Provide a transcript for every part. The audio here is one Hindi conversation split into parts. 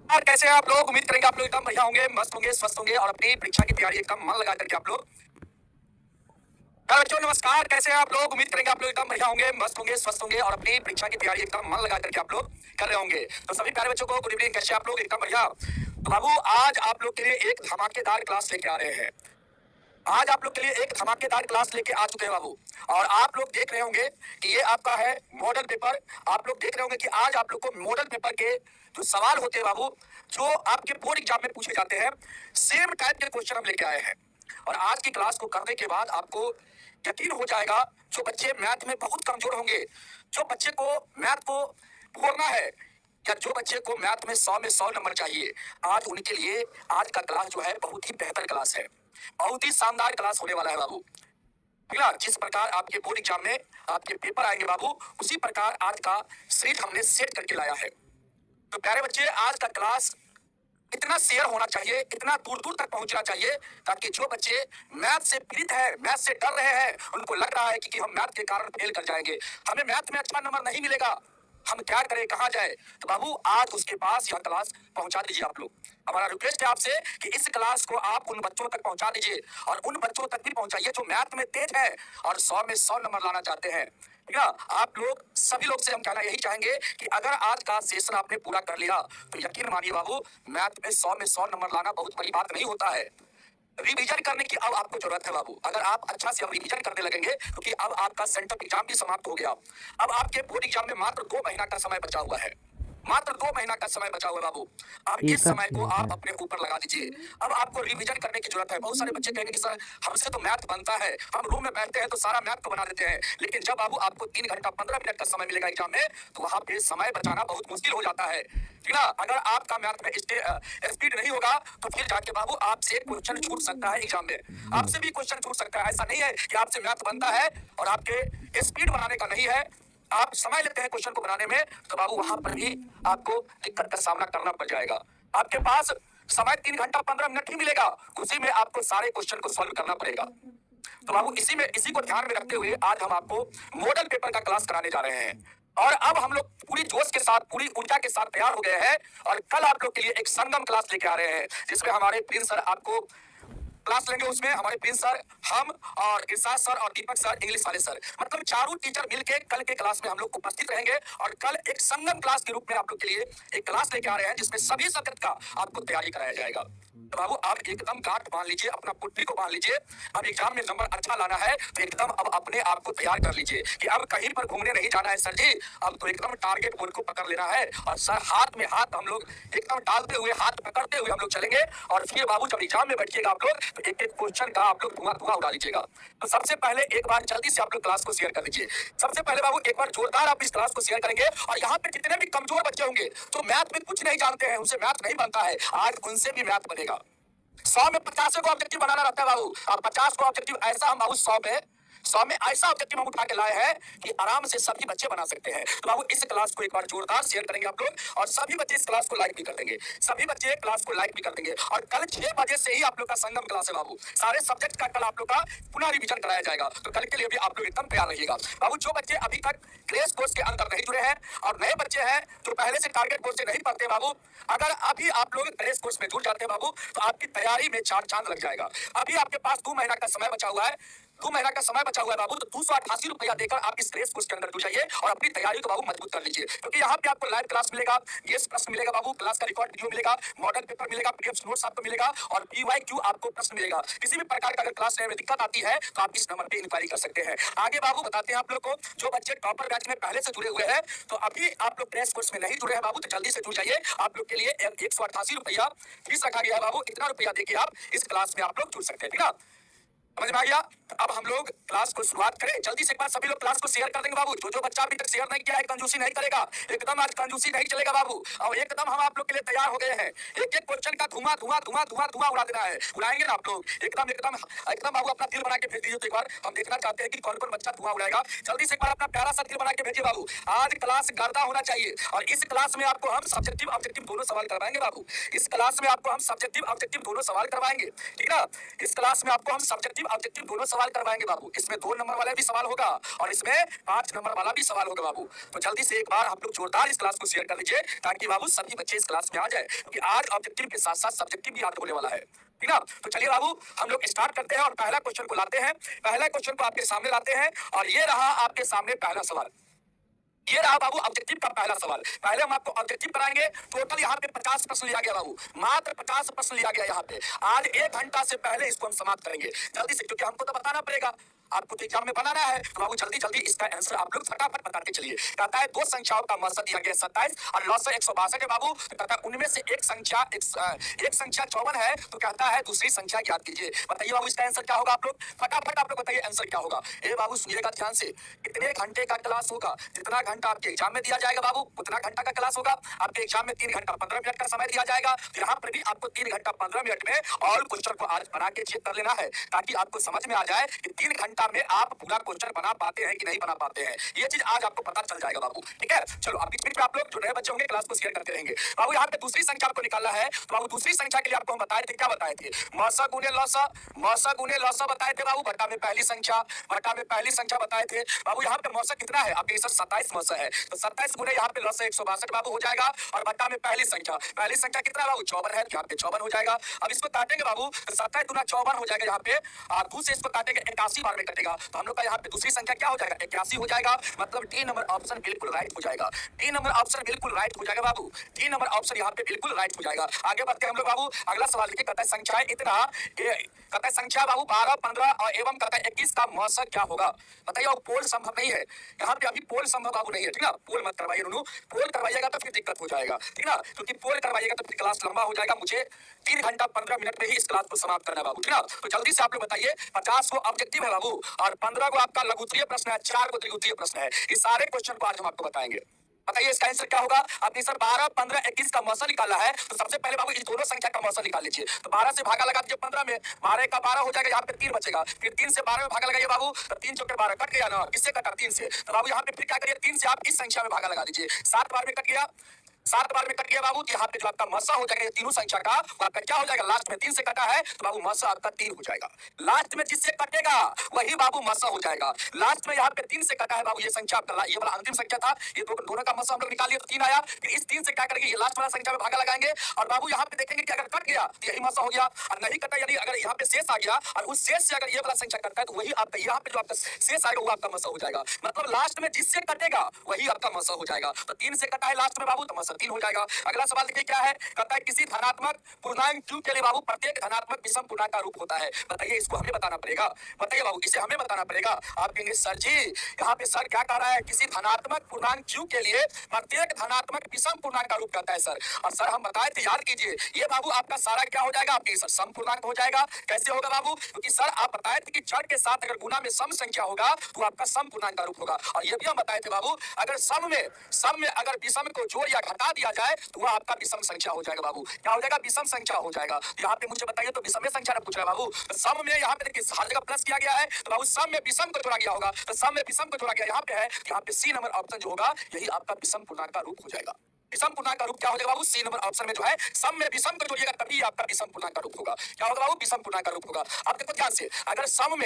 और कैसे हैं आप लोग? उम्मीद करेंगे आप लोग एकदम बढ़िया होंगे, मस्त होंगे, स्वस्थ होंगे और अपनी परीक्षा की तैयारी एकदम मन लगा करके आप लोग। बच्चों नमस्कार, कैसे हैं आप लोग? उम्मीद करेंगे आप लोग एकदम बढ़िया होंगे, मस्त होंगे, स्वस्थ होंगे और अपनी परीक्षा की तैयारी एकदम मन लगा करके आप लोग कर रहे होंगे। तो सभी प्यारे बच्चों को गुड इवनिंग, कैसे आप लोग? एकदम बढ़िया। तो बाबू आज आप लोग के लिए एक धमाकेदार क्लास लेके आ रहे हैं। आज आप लोग के लिए एक धमाकेदार क्लास लेके आ चुके हैं बाबू। और आप लोग देख रहे होंगे कि ये आपका है मॉडल पेपर। आप लोग देख रहे होंगे कि आज आप लोग को मॉडल पेपर के जो सवाल होते हैं बाबू, जो आपके बोर्ड एग्जाम में पूछे जाते हैं, सेम टाइप के क्वेश्चन हम लेके आए हैं। और आज की क्लास को करने के बाद आपको यकीन हो जाएगा, जो बच्चे मैथ में बहुत कमजोर होंगे, जो बच्चे को मैथ को फोड़ना है या जो बच्चे को मैथ में 100 में 100 नंबर चाहिए, आज उनके लिए आज का क्लास जो है बहुत ही बेहतर क्लास है, बहुत ही शानदार क्लास होने वाला है बाबू। ठीक है, जिस प्रकार आपके बोर्ड एग्जाम में आपके पेपर आएंगे बाबू, उसी प्रकार आज का सीट हमने सेट करके लाया है। तो प्यारे बच्चे, आज का क्लास इतना शेयर होना चाहिए, इतना दूर दूर तक पहुंचना चाहिए, ताकि जो बच्चे मैथ से पीड़ित है, मैथ से डर रहे हैं, उनको लग रहा है कि हम मैथ के कारण फेल कर जाएंगे, हमें मैथ में अच्छा नंबर नहीं मिलेगा, हम क्या करें, कहां जाए, तो बाबू आज उसके पास यह क्लास पहुंचा दीजिए आप लोग। हमारा रिक्वेस्ट है आपसे कि इस क्लास को आप उन बच्चों तक पहुंचा दीजिए और उन बच्चों तक भी पहुंचाइए जो मैथ में तेज है और 100 में 100 नंबर लाना चाहते हैं। ठीक है, आप लोग सभी लोग से हम कहना यही चाहेंगे कि अगर आज का सेशन आपने पूरा कर लिया तो यकीन मानिए बाबू, मैथ में 100 में 100 नंबर लाना बहुत बड़ी बात नहीं होता है। रिवीजन करने की अब आपको जरूरत है बाबू। अगर आप अच्छा से अब रिवीजन करने लगेंगे, क्योंकि अब आपका सेंट्रल एग्जाम भी समाप्त हो गया। अब आपके बोर्ड एग्जाम में मात्र 2 महीना का समय बचा हुआ है, मात्र 2 महीना का समय बचा हुआ है बाबू। अब इस समय को आप अपने ऊपर लगा दीजिए। अब आपको रिवीजन करने की जरूरत है। बहुत सारे बच्चे कहेंगे कि सर हमसे तो मैथ बनता है, हम रूम में बैठते हैं तो सारा मैथ को बना देते हैं, लेकिन जब बाबू आपको 3 घंटा 15 मिनट का समय मिलेगा एग्जाम में, तो वहां पे समय बचाना बहुत मुश्किल हो जाता है। ठीक है, अगर आपका मैथ में स्पीड नहीं होगा तो फिर जाके बाबू आपसे क्वेश्चन छूट सकता है एग्जाम में, आपसे भी क्वेश्चन छूट सकता है। ऐसा नहीं है कि आपसे मैथ बनता है और आपके स्पीड बनाने का नहीं है, आप समय लेते हैं क्वेश्चन को बनाने में, तो बाबू वहां पर भी आपको दिक्कत का सामना करना पड़ जाएगा। आपके पास समय 3 घंटा 15 मिनट ही मिलेगा, उसी में आपको सारे क्वेश्चन को सॉल्व करना पड़ेगा। तो बाबू इसी को ध्यान में रखते हुए आज हम आपको मॉडल पेपर का क्लास कराने जा रहे हैं। और अब हम लोग पूरी जोश के साथ, पूरी ऊर्जा के साथ तैयार हो गए हैं और कल आप लोग के लिए एक संगम क्लास लेके आ रहे हैं, जिसमें हमारे प्रिंस सर आपको क्लास लेंगे। उसमें हमारे प्रिंस सर, हम और इरशाद सर और दीपक सर, इंग्लिश वाले सर, मतलब चारों टीचर मिलके कल के क्लास में हम लोग उपस्थित रहेंगे। और कल एक संगम क्लास के रूप में आप लोग के लिए एक क्लास लेके आ रहे हैं, जिसमें सभी सब्जेक्ट का आपको तैयारी कराया जाएगा। तो बाबू आप एकदम गांठ बांध लीजिए, अपना पुट्टी को बांध लीजिए। अब एग्जाम में नंबर अच्छा लाना है तो एकदम अब अपने आप को तैयार कर लीजिए कि अब कहीं पर घूमने नहीं जाना है सर जी, अब तो एकदम टारगेट गोल को पकड़ लेना है। और सर हाथ में हाथ हम लोग एकदम डालते हुए, हाथ पकड़ते हुए हम लोग चलेंगे। और फिर बाबू जब एग्जाम में बैठिएगा आप लोग, तो एक एक क्वेश्चन का आप लोग धुआं धुआं उड़ा लीजिएगा। तो सबसे पहले एक बार जल्दी से आप लोग क्लास को शेयर कर लीजिए। सबसे पहले बाबू एक बार जोरदार आप इस क्लास को शेयर करेंगे। और यहाँ पे जितने भी कमजोर बच्चे होंगे जो मैथ में कुछ नहीं जानते हैं, उनसे मैथ नहीं बनता है, आज उनसे भी मैथ बनेगा। 100 में 50 को ऑब्जेक्टिव बनाना रहता है बाबू, और 50 को ऑब्जेक्टिव ऐसा हम बाबू 100 में ऐसा ऑब्जेक्टिव हम उठा के लाए हैं कि आराम से सभी बच्चे बना सकते हैं। तो बाबू इस क्लास को एक बार जोरदार शेयर करेंगे आप लोग, और सभी बच्चे इस क्लास को लाइक भी कर देंगे, सभी बच्चे क्लास को लाइक भी कर देंगे। और कल 6 बजे से ही आप लोग का संगम क्लास है बाबू, सारे सब्जेक्ट का कल आप लोग का पुनः रिवीजन कराया जाएगा। तो कल के लिए भी आप लोग एकदम तैयार रहिएगा बाबू। जो बच्चे अभी तक क्रेश कोर्स के अंदर नहीं जुड़े हैं और नए बच्चे हैं जो पहले से टारगेट कोर्स से नहीं पढ़ते बाबू, अगर अभी आप लोग क्रेश कोर्स में जुड़ जाते हैं बाबू, तो आपकी तैयारी में 4 चांद लग जाएगा। अभी आपके पास 2 महीना का समय बचा हुआ है, 2 महीना का समय बचा हुआ है बाबू, तो 288 रुपया देकर आप इस क्रेश कोर्स के अंदर जुड़ जाइए और अपनी तैयारी को बाबू मजबूत कर लीजिए। क्योंकि यहाँ पे आपको लाइव क्लास मिलेगा, गेस्ट प्रश्न मिलेगा बाबू, क्लास का रिकॉर्ड वीडियो मिलेगा, मॉडल पेपर मिलेगा, पीडीएफ नोट्स आपको मिलेगा और पीवाईक्यू आपको प्रश्न मिलेगा। किसी भी प्रकार का अगर क्लास लेने में दिक्कत आती है तो आप इस नंबर पे इंक्वायरी कर सकते हैं। आगे बाबू बताते हैं आप लोग को, जो बच्चे टॉपर बैच में पहले से जुड़े हुए हैं, तो अभी आप लोग क्रेश कोर्स में नहीं जुड़े हैं बाबू, तो जल्दी से जुड़ जाइए। आप लोग के लिए 188 रुपया फीस रखा गया है बाबू, इतना रुपया देके आप इस क्लास में आप लोग जुड़ सकते हैं। ठीक है, समझ में आ गया? अब हम लोग क्लास को शुरुआत करें। जल्दी से एक बार सभी लोग क्लास को शेयर कर देंगे बाबू। जो बच्चा अभी तक शेयर नहीं किया है, कंजूसी नहीं करेगा, एकदम आज कंजूसी नहीं चलेगा बाबू। और एकदम हम आप लोग के लिए तैयार हो गए हैं। एक एक क्वेश्चन का धुआं धुआं धुआं धुआं धुआं उड़ा देना है। उड़ाएंगे ना आप लोग? एकदम एकदम एकदम बाबू अपना दिल बना के भेज दीजिए। तो एक बार हम देखना चाहते हैं कि कौन कौन बच्चा धुआं उड़ाएगा। जल्दी से एक बार अपना प्यारा सा दिल बना के भेजिए बाबू। आज क्लास गर्दा होना चाहिए और इस क्लास में आपको हम सब्जेक्टिव ऑब्जेक्टिव दोनों सवाल करवाएंगे बाबू। इस क्लास में आपको हम सब्जेक्टिव ऑब्जेक्टिव दोनों सवाल करवाएंगे। ठीक है ना? इस क्लास में आपको हम सब्जेक्टिव ऑब्जेक्टिव दोनों सवाल करवाएंगे बाबू। इसमें 2 नंबर वाला भी सवाल होगा और इसमें 5 नंबर वाला भी सवाल होगा बाबू। तो जल्दी से एक बार आप लोग जोरदार इस क्लास को शेयर कर लीजिए ताकि बाबू सभी बच्चे इस क्लास में आ जाए, क्योंकि आज ऑब्जेक्टिव के साथ साथ सब्जेक्टिव भी याद होने वाला है। ठीक ना? तो चलिए बाबू हम लोग स्टार्ट करते हैं और पहला क्वेश्चन को लाते हैं। पहला क्वेश्चन को आपके सामने लाते हैं और ये रहा आपके सामने पहला सवाल। ये रहा बाबू ऑब्जेक्टिव का पहला सवाल। पहले हम आपको ऑब्जेक्टिव कराएंगे। टोटल यहाँ पे 50 प्रश्न लिया गया बाबू, मात्र 50 प्रश्न लिया गया यहाँ पे। आज 1 घंटा से पहले इसको हम समाप्त करेंगे जल्दी से, क्योंकि हमको तो बताना पड़ेगा, आपको तो एग्जाम में बनाना है। तो बाबू जल्दी जल्दी इसका आंसर आप लोग फटाफट बताते चलिए। कहता है 2 संख्याओं का मौसा दिया गया 27 और लौसा 162 है बाबू। तो कहता है उनमें से एक संख्या 54 है, तो कहता है दूसरी संख्या ज्ञात कीजिए। बताइए बाबू इसका आंसर क्या होगा? आप लोग फटाफट आप लोग बताइए आंसर क्या होगा। ए बाबू सुनिएगा ध्यान से, कितने घंटे का क्लास होगा? जितना घंटा आपके एग्जाम में दिया जाएगा बाबू उतना घंटा का क्लास होगा। आपके एग्जाम में 3 घंटा 15 मिनट का समय दिया जाएगा, तो यहाँ पर भी आपको 3 घंटा 15 मिनट में ऑल क्वेश्चन को आज बना के चेक कर लेना है, ताकि आपको समझ में आ जाए कि 3 घंटा में आप पूरा क्वेश्चन बना पाते हैं कि नहीं बना पाते हैं। ये चीज आज आपको पता चल जाएगा बाबू। ठीक है, चलो अब बीच बीच में आप लोग जो नए बच्चे होंगे क्लास को शेयर करते रहेंगे। बाबू यहाँ पे दूसरी संख्या आपको निकालना है, तो बाबू दूसरी संख्या के लिए आपको हम बताए थे, क्या बताए थे? मौसा गुने लौसा बताए थे बाबू, बटा में पहली संख्या बताए थे बाबू। यहाँ पे मौसा कितना है? आपके सर 27 मौसा है, तो 27 गुने यहाँ पे लौसा 162 बाबू हो जाएगा और बटा में पहली संख्या कितना है बाबू? 54 है, यहाँ पे 54 हो जाएगा। अब इसको काटेंगे बाबू, तो 27 गुना 54 हो जाएगा यहाँ पे, और 2 से इसको काटेंगे 81 बार में कटेगा, तो हम लोग का यहाँ पे दूसरी संख्या क्या हो जाएगा? 81 हो जाएगा। मतलब डी नंबर ऑप्शन बिल्कुल राइट हो जाएगा। डी नंबर ऑप्शन बिल्कुल राइट हो जाएगा बाबू। डी नंबर ऑप्शन यहाँ पे बिल्कुल राइट हो जाएगा। आगे बढ़ते हैं हम लोग बाबू। अगला सवाल देखिए, कहता है संख्याएं इतना, कहता है संख्या बाबू 12, 15 और एवं कहता है 21 का मौसा क्या होगा? बताइए। और पोल संभव नहीं है यहाँ पे, अभी पोल संभव बाबू नहीं है। ठीक ना, पोल मत करवाइए रोनू, पोल करवाइएगा तो फिर दिक्कत हो जाएगा। ठीक ना, क्योंकि पोल करवाइएगा तो फिर क्लास लंबा हो जाएगा। मुझे 3 घंटा 15 मिनट में ही इस क्लास को समाप्त करना है बाबू। ठीक ना, तो जल्दी से आप लोग बताइए। 50 को ऑब्जेक्टिव है बाबू और 15 को आपका लघुत्तरीय प्रश्न है, 4 को त्रिगुत्तरीय प्रश्न है। इस सारे क्वेश्चन को आज हम आपको बताएंगे। बताइए इसका आंसर क्या होगा? आपने सर 12, 15, 21 का मौसा निकाला है, तो सबसे पहले बाबू इस दोनों संख्या का मौसा निकाल लीजिए। तो 12 से भागा लगा दीजिए 15 में, 12 का 12 हो जाएगा, यहाँ पे 3 बचेगा। फिर 3 से 12 में भागा लगाइए बाबू, तो 3 चौके 12 कट गया ना, किससे कटा? 3 से। तो बाबू यहाँ पे फिर क्या करिए, 3 से आप इस संख्या में भागा लगा दीजिए, 7 बार में कट गया, 7 बार में कट गया बाबू। यहाँ पे जो आपका मौसा हो जाएगा ये तीनों संख्या का, वो आपका क्या हो जाएगा? लास्ट में 3 से कटा है, तो बाबू मौसा आपका 3 हो जाएगा। लास्ट में जिससे कटेगा वही बाबू मौसा हो जाएगा। लास्ट में यहाँ पे 3 से कटा है बाबू, ये संख्या आपका, ये वाला अंतिम संख्या था, ये दोनों का मौसा हम लोग निकाल लिया, तो 3 आया। फिर इस 3 से क्या करेंगे, ये लास्ट वाला संख्या में भागा लगाएंगे और बाबू यहाँ पे देखेंगे कि अगर कट गया तो यही मौसा हो गया, और नहीं कटा यानी अगर यहाँ पे शेष आ गया और उस शेष से अगर ये वाला संख्या कटता है तो वही आपका, यहाँ पे जो आपका शेष आएगा वो आपका मौसा हो जाएगा। मतलब लास्ट में जिससे कटेगा वही आपका मौसा हो जाएगा। तो 3 से कटा है लास्ट में बाबू, तो मौसा 3 हो जाएगा। अगला सवाल देखिए क्या है, कहता है किसी धनात्मक पूर्णांक q के लिए बाबू प्रत्येक धनात्मक विषम पूर्णांक का रूप होता है। बताइए इसको हमें बताना पड़ेगा। बताइए बाबू इसे हमें बताना पड़ेगा। आप कहेंगे सर जी यहाँ पे सर क्या कह रहा है? किसी धनात्मक पूर्णांक q के लिए प्रत्येक धनात्मक विषम पूर्णांक का रूप कहता है सर। और सर हम बताए थे, याद कीजिए, ये बाबू आपका सारा क्या हो जाएगा? आपके सर सम पूर्णांक हो जाएगा। कैसे होगा बाबू? क्योंकि सर आप बताए थे कि जड़ के साथ अगर गुना में सम संख्या होगा तो आपका सम पूर्णांक का रूप होगा। और ये भी हम बताए थे बाबू, अगर सम में अगर विषम को जोड़ या घटा दिया जाए तो वह आपका विषम संख्या हो जाएगा बाबू। क्या हो जाएगा? विषम संख्या हो जाएगा। यहाँ पे मुझे बताइए, तो विषम संख्या ना पूछ रहा है बाबू। तो सम में यहाँ पे देखिए हर जगह प्लस किया गया है, तो बाबू सम में विषम को जोड़ा गया होगा, तो सम में विषम को जोड़ा गया यहाँ पे है, यहाँ पे सी नंबर ऑप्शन जो होगा यही आपका विषम पूर्णांक का रूप हो जाएगा। विषम पूर्णांक का रूप क्या हो जाएगा बाबू? सी नंबर ऑप्शन में जो है सम में विषम को जोड़िएगा तभी आपका विषम पूर्णांक का रूप होगा। क्या होगा बाबू? विषम पूर्णांक का रूप होगा। अब देखो ध्यान से, अगर सम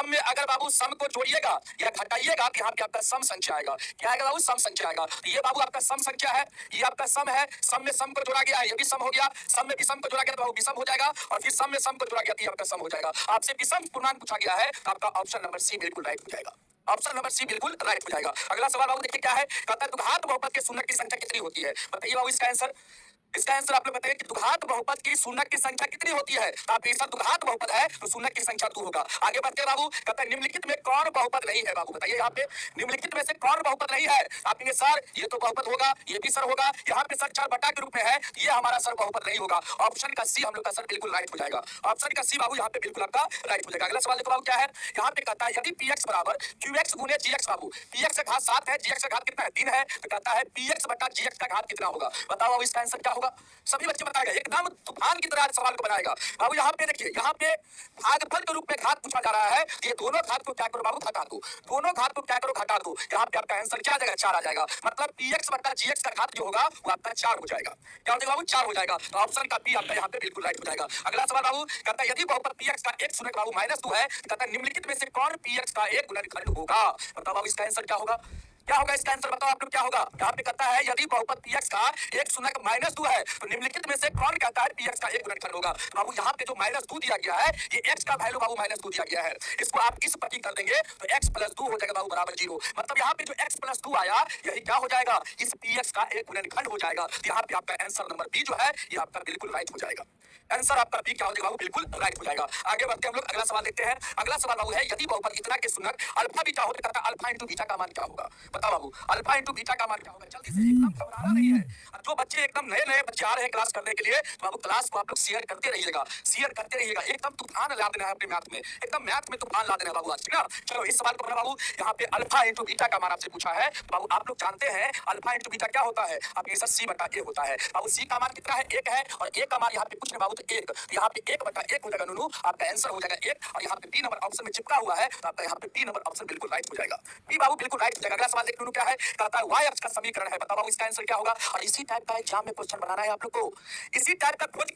में अगर बाबू सम को जोड़िएगा या घटाइएगा तो यहाँ पे आपका सम संख्या आएगा। क्या आएगा बाबू? सम संख्या आएगा। तो ये बाबू आपका सम संख्या है, ये आपका सम है, सम में सम को जोड़ा गया है, ये भी सम हो गया, सम में विषम को जोड़ा गया तो बाबू विषम हो जाएगा, और फिर सम में सम को जोड़ा गया तो ये आपका सम हो जाएगा। आपसे विषम पूर्णांक पूछा गया है तो आपका ऑप्शन नंबर सी बिल्कुल राइट हो जाएगा। ऑप्शन नंबर सी बिल्कुल राइट हो जाएगा। अगला सवाल बाबू देखिए क्या है, कहता है घात बहुपद के शून्य की संख्या कितनी होती है? बताइए बाबू इसका आंसर। इसका आंसर आप लोग बताइए कि दुघात बहुपद की शून्य की संख्या कितनी होती है? आप ऐसा दुघात बहुपद है तो शून्य की संख्या 2 होगा। आगे बढ़ते बाबू, कहता है निम्नलिखित में कौन बहुपद नहीं है बाबू? बताइए यहाँ पे निम्नलिखित में से कौन बहुपद नहीं है? आप कहेंगे सर ये तो बहुपद होगा, ये भी सर होगा, यहाँ पे सर 4 बटा के रूप में है, ये हमारा सर बहुपद नहीं होगा। ऑप्शन का सी हम लोग का सर बिल्कुल राइट हो जाएगा। ऑप्शन का सी बाबू यहाँ पे बिल्कुल आपका राइट हो जाएगा। अगला सवाल देखो बाबू क्या है, यहाँ पे कहता है यदि px बराबर qx गुने gx बाबू, px का घात 7 है, gx का घात कितना है? 3 है, तो कहता है px बटा gx का घात कितना होगा? बताओ इसका आंसर क्या होगा? सभी बच्चे बताएगा, एकदम तूफान की तरह सवाल को बनाएगा। बाबू यहाँ पे देखिए, यहाँ पे भागफल के रूप में घात पूछा जा रहा है। ये दोनों घात को क्या करो बाबू, घटा दो। दोनों घात को क्या करो, घटा दो। यहाँ पे आपका आंसर क्या आ जाएगा, 4 आ जाएगा। मतलब px बटा gx का घात जो होगा वो आपका 4 हो जाएगा। क्या हो जाएगा बाबू, 4 हो जाएगा। तो ऑप्शन का बी आपका यहाँ पे बिल्कुल राइट हो जाएगा। अगला सवाल बाबू कहता है यदि बहुपद px का एक शून्य बाबू -2 है, कहता है निम्नलिखित में से कौन px का एक गुणनखंड होगा? बताओ बाबू इसका आंसर क्या होगा? क्या होगा इसका आंसर, बताओ आप लोग क्या होगा? यहाँ पे कहता है यदि बहुपद px का एक शून्य -2 है, तो निम्नलिखित में से कौन कहता है px का एक गुणनखंड होगा? तो बाबू यहाँ पे जो -2 दिया गया है, ये x का वैल्यू बाबू -2 दिया गया है। इसको आप इस प्रतीक कर देंगे तो x + 2 हो जाएगा बाबू बराबर 0। मतलब यहाँ पे जो x + 2 आया, यही क्या हो जाएगा, इस px का एक गुणनखंड हो जाएगा। तो यहाँ पे आपका आंसर नंबर बी जो है ये आपका बिल्कुल राइट हो जाएगा। आंसर आपका बी क्या हो जाएगा बाबू, बिल्कुल राइट हो जाएगा। आगे बढ़ते हम लोग अगला सवाल देखते हैं। अगला सवाल बाबू है यदि बहुपद इतना के शून्यक अल्फा बीटा हो तो कहता है अल्फा इंटू बीटा का मान क्या होगा? बताओ बाबू अल्फा इंटू बीटा का मान क्या होगा? जल्दी से, एकदम घबराना नहीं है। और जो बच्चे एकदम नए नए बच्चे आ रहे हैं क्लास करने के लिए, तो बाबू क्लास को आप लोग शेयर करते रहिएगा, शेयर करते रहिएगा। एकदम तूफान ला देना है अपने मैथ में, एकदम मैथ में तूफान ला देना है बाबू आज, ठीक है? चलो इस सवाल को बना बाबू, यहाँ पे अल्फा इंटू बीटा का मान आपसे पूछा है। बाबू आप लोग जानते हैं अल्फा इंटू बीटा क्या होता है? आपके सर सी बटा ए होता है। बाबू सी का मान कितना है, 1 है, और ए का मान यहाँ पे कुछ नहीं बाबू, तो 1। यहाँ पे 1/1 हो जाएगा नूनू, आपका आंसर हो जाएगा 1। और यहाँ पे बी नंबर ऑप्शन में चिपका हुआ है, तो आपका यहाँ पे बी नंबर ऑप्शन बिल्कुल राइट हो जाएगा। बी बाबू बिल्कुल राइट हो जाएगा। अगला सवाल देख नूनू क्या है, कहता है y अक्ष का समीकरण है, बताओ बाबू इसका आंसर क्या होगा? और इसी टाइप का एग्जाम में क्वेश्चन बनाना है आप लोग को, इसी टाइप का खोज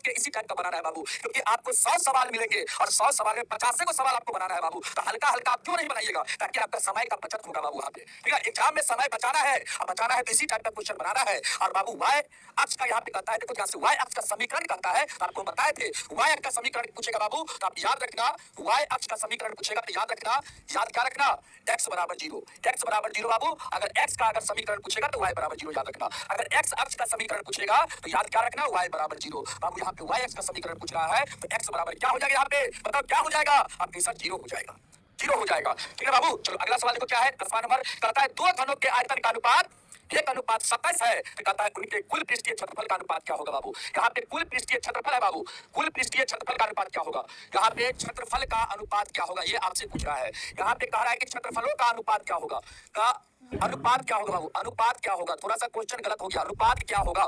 के इसी टाइप का बनाना है बाबू, क्योंकि आपको 100 सवाल मिलेंगे और 100 सवाल में 50 को सवाल आपको बनाना है बाबू। तो हल्का हल्का आप क्यों नहीं बनाइएगा, ताकि आपका समय का बचत होगा बाबू। वहाँ पे ठीक है, एग्जाम में समय बचाना है, और बचाना है तो इसी टाइप का क्वेश्चन बनाना है। और बाबू y अक्ष का यहाँ पे कहता है, देखो यहाँ से y अक्ष का समीकरण कहता है, तो आपको बताए थे y अक्ष का समीकरण पूछेगा बाबू, तो आप याद रखना y अक्ष का समीकरण पूछेगा तो याद रखना, याद क्या रखना, x बराबर 0, x बराबर 0 बाबू। अगर x का अगर समीकरण पूछेगा तो y बराबर 0 याद रखना। अगर x अक्ष का समीकरण पूछेगा तो याद क्या रखना, y बराबर 0। बाबू यहाँ पे y अक्ष का समीकरण पूछ रहा है, तो x बराबर क्या हो जाएगा, यहाँ पे बताओ क्या हो जाएगा, आपके साथ 0 हो जाएगा, 0 हो जाएगा। ठीक है बाबू, चलो अगला सवाल देखो क्या है। 10वां नंबर कहता है दो घनों के आयतन का अनुपात 1:27 है, तो कहता है उनके कुल पृष्ठीय क्षेत्रफल का अनुपात क्या होगा बाबू? यहाँ पे कुल पृष्ठीय क्षेत्रफल है बाबू, कुल पृष्ठीय क्षेत्रफल का अनुपात क्या होगा? यहाँ पे क्षेत्रफल का अनुपात क्या होगा, ये आपसे पूछ रहा है। यहाँ पे कह रहा है कि क्षेत्रफलों का अनुपात क्या होगा, का अनुपात क्या होगा बाबू, अनुपात क्या होगा? थोड़ा सा क्वेश्चन गलत हो गया, अनुपात क्या होगा,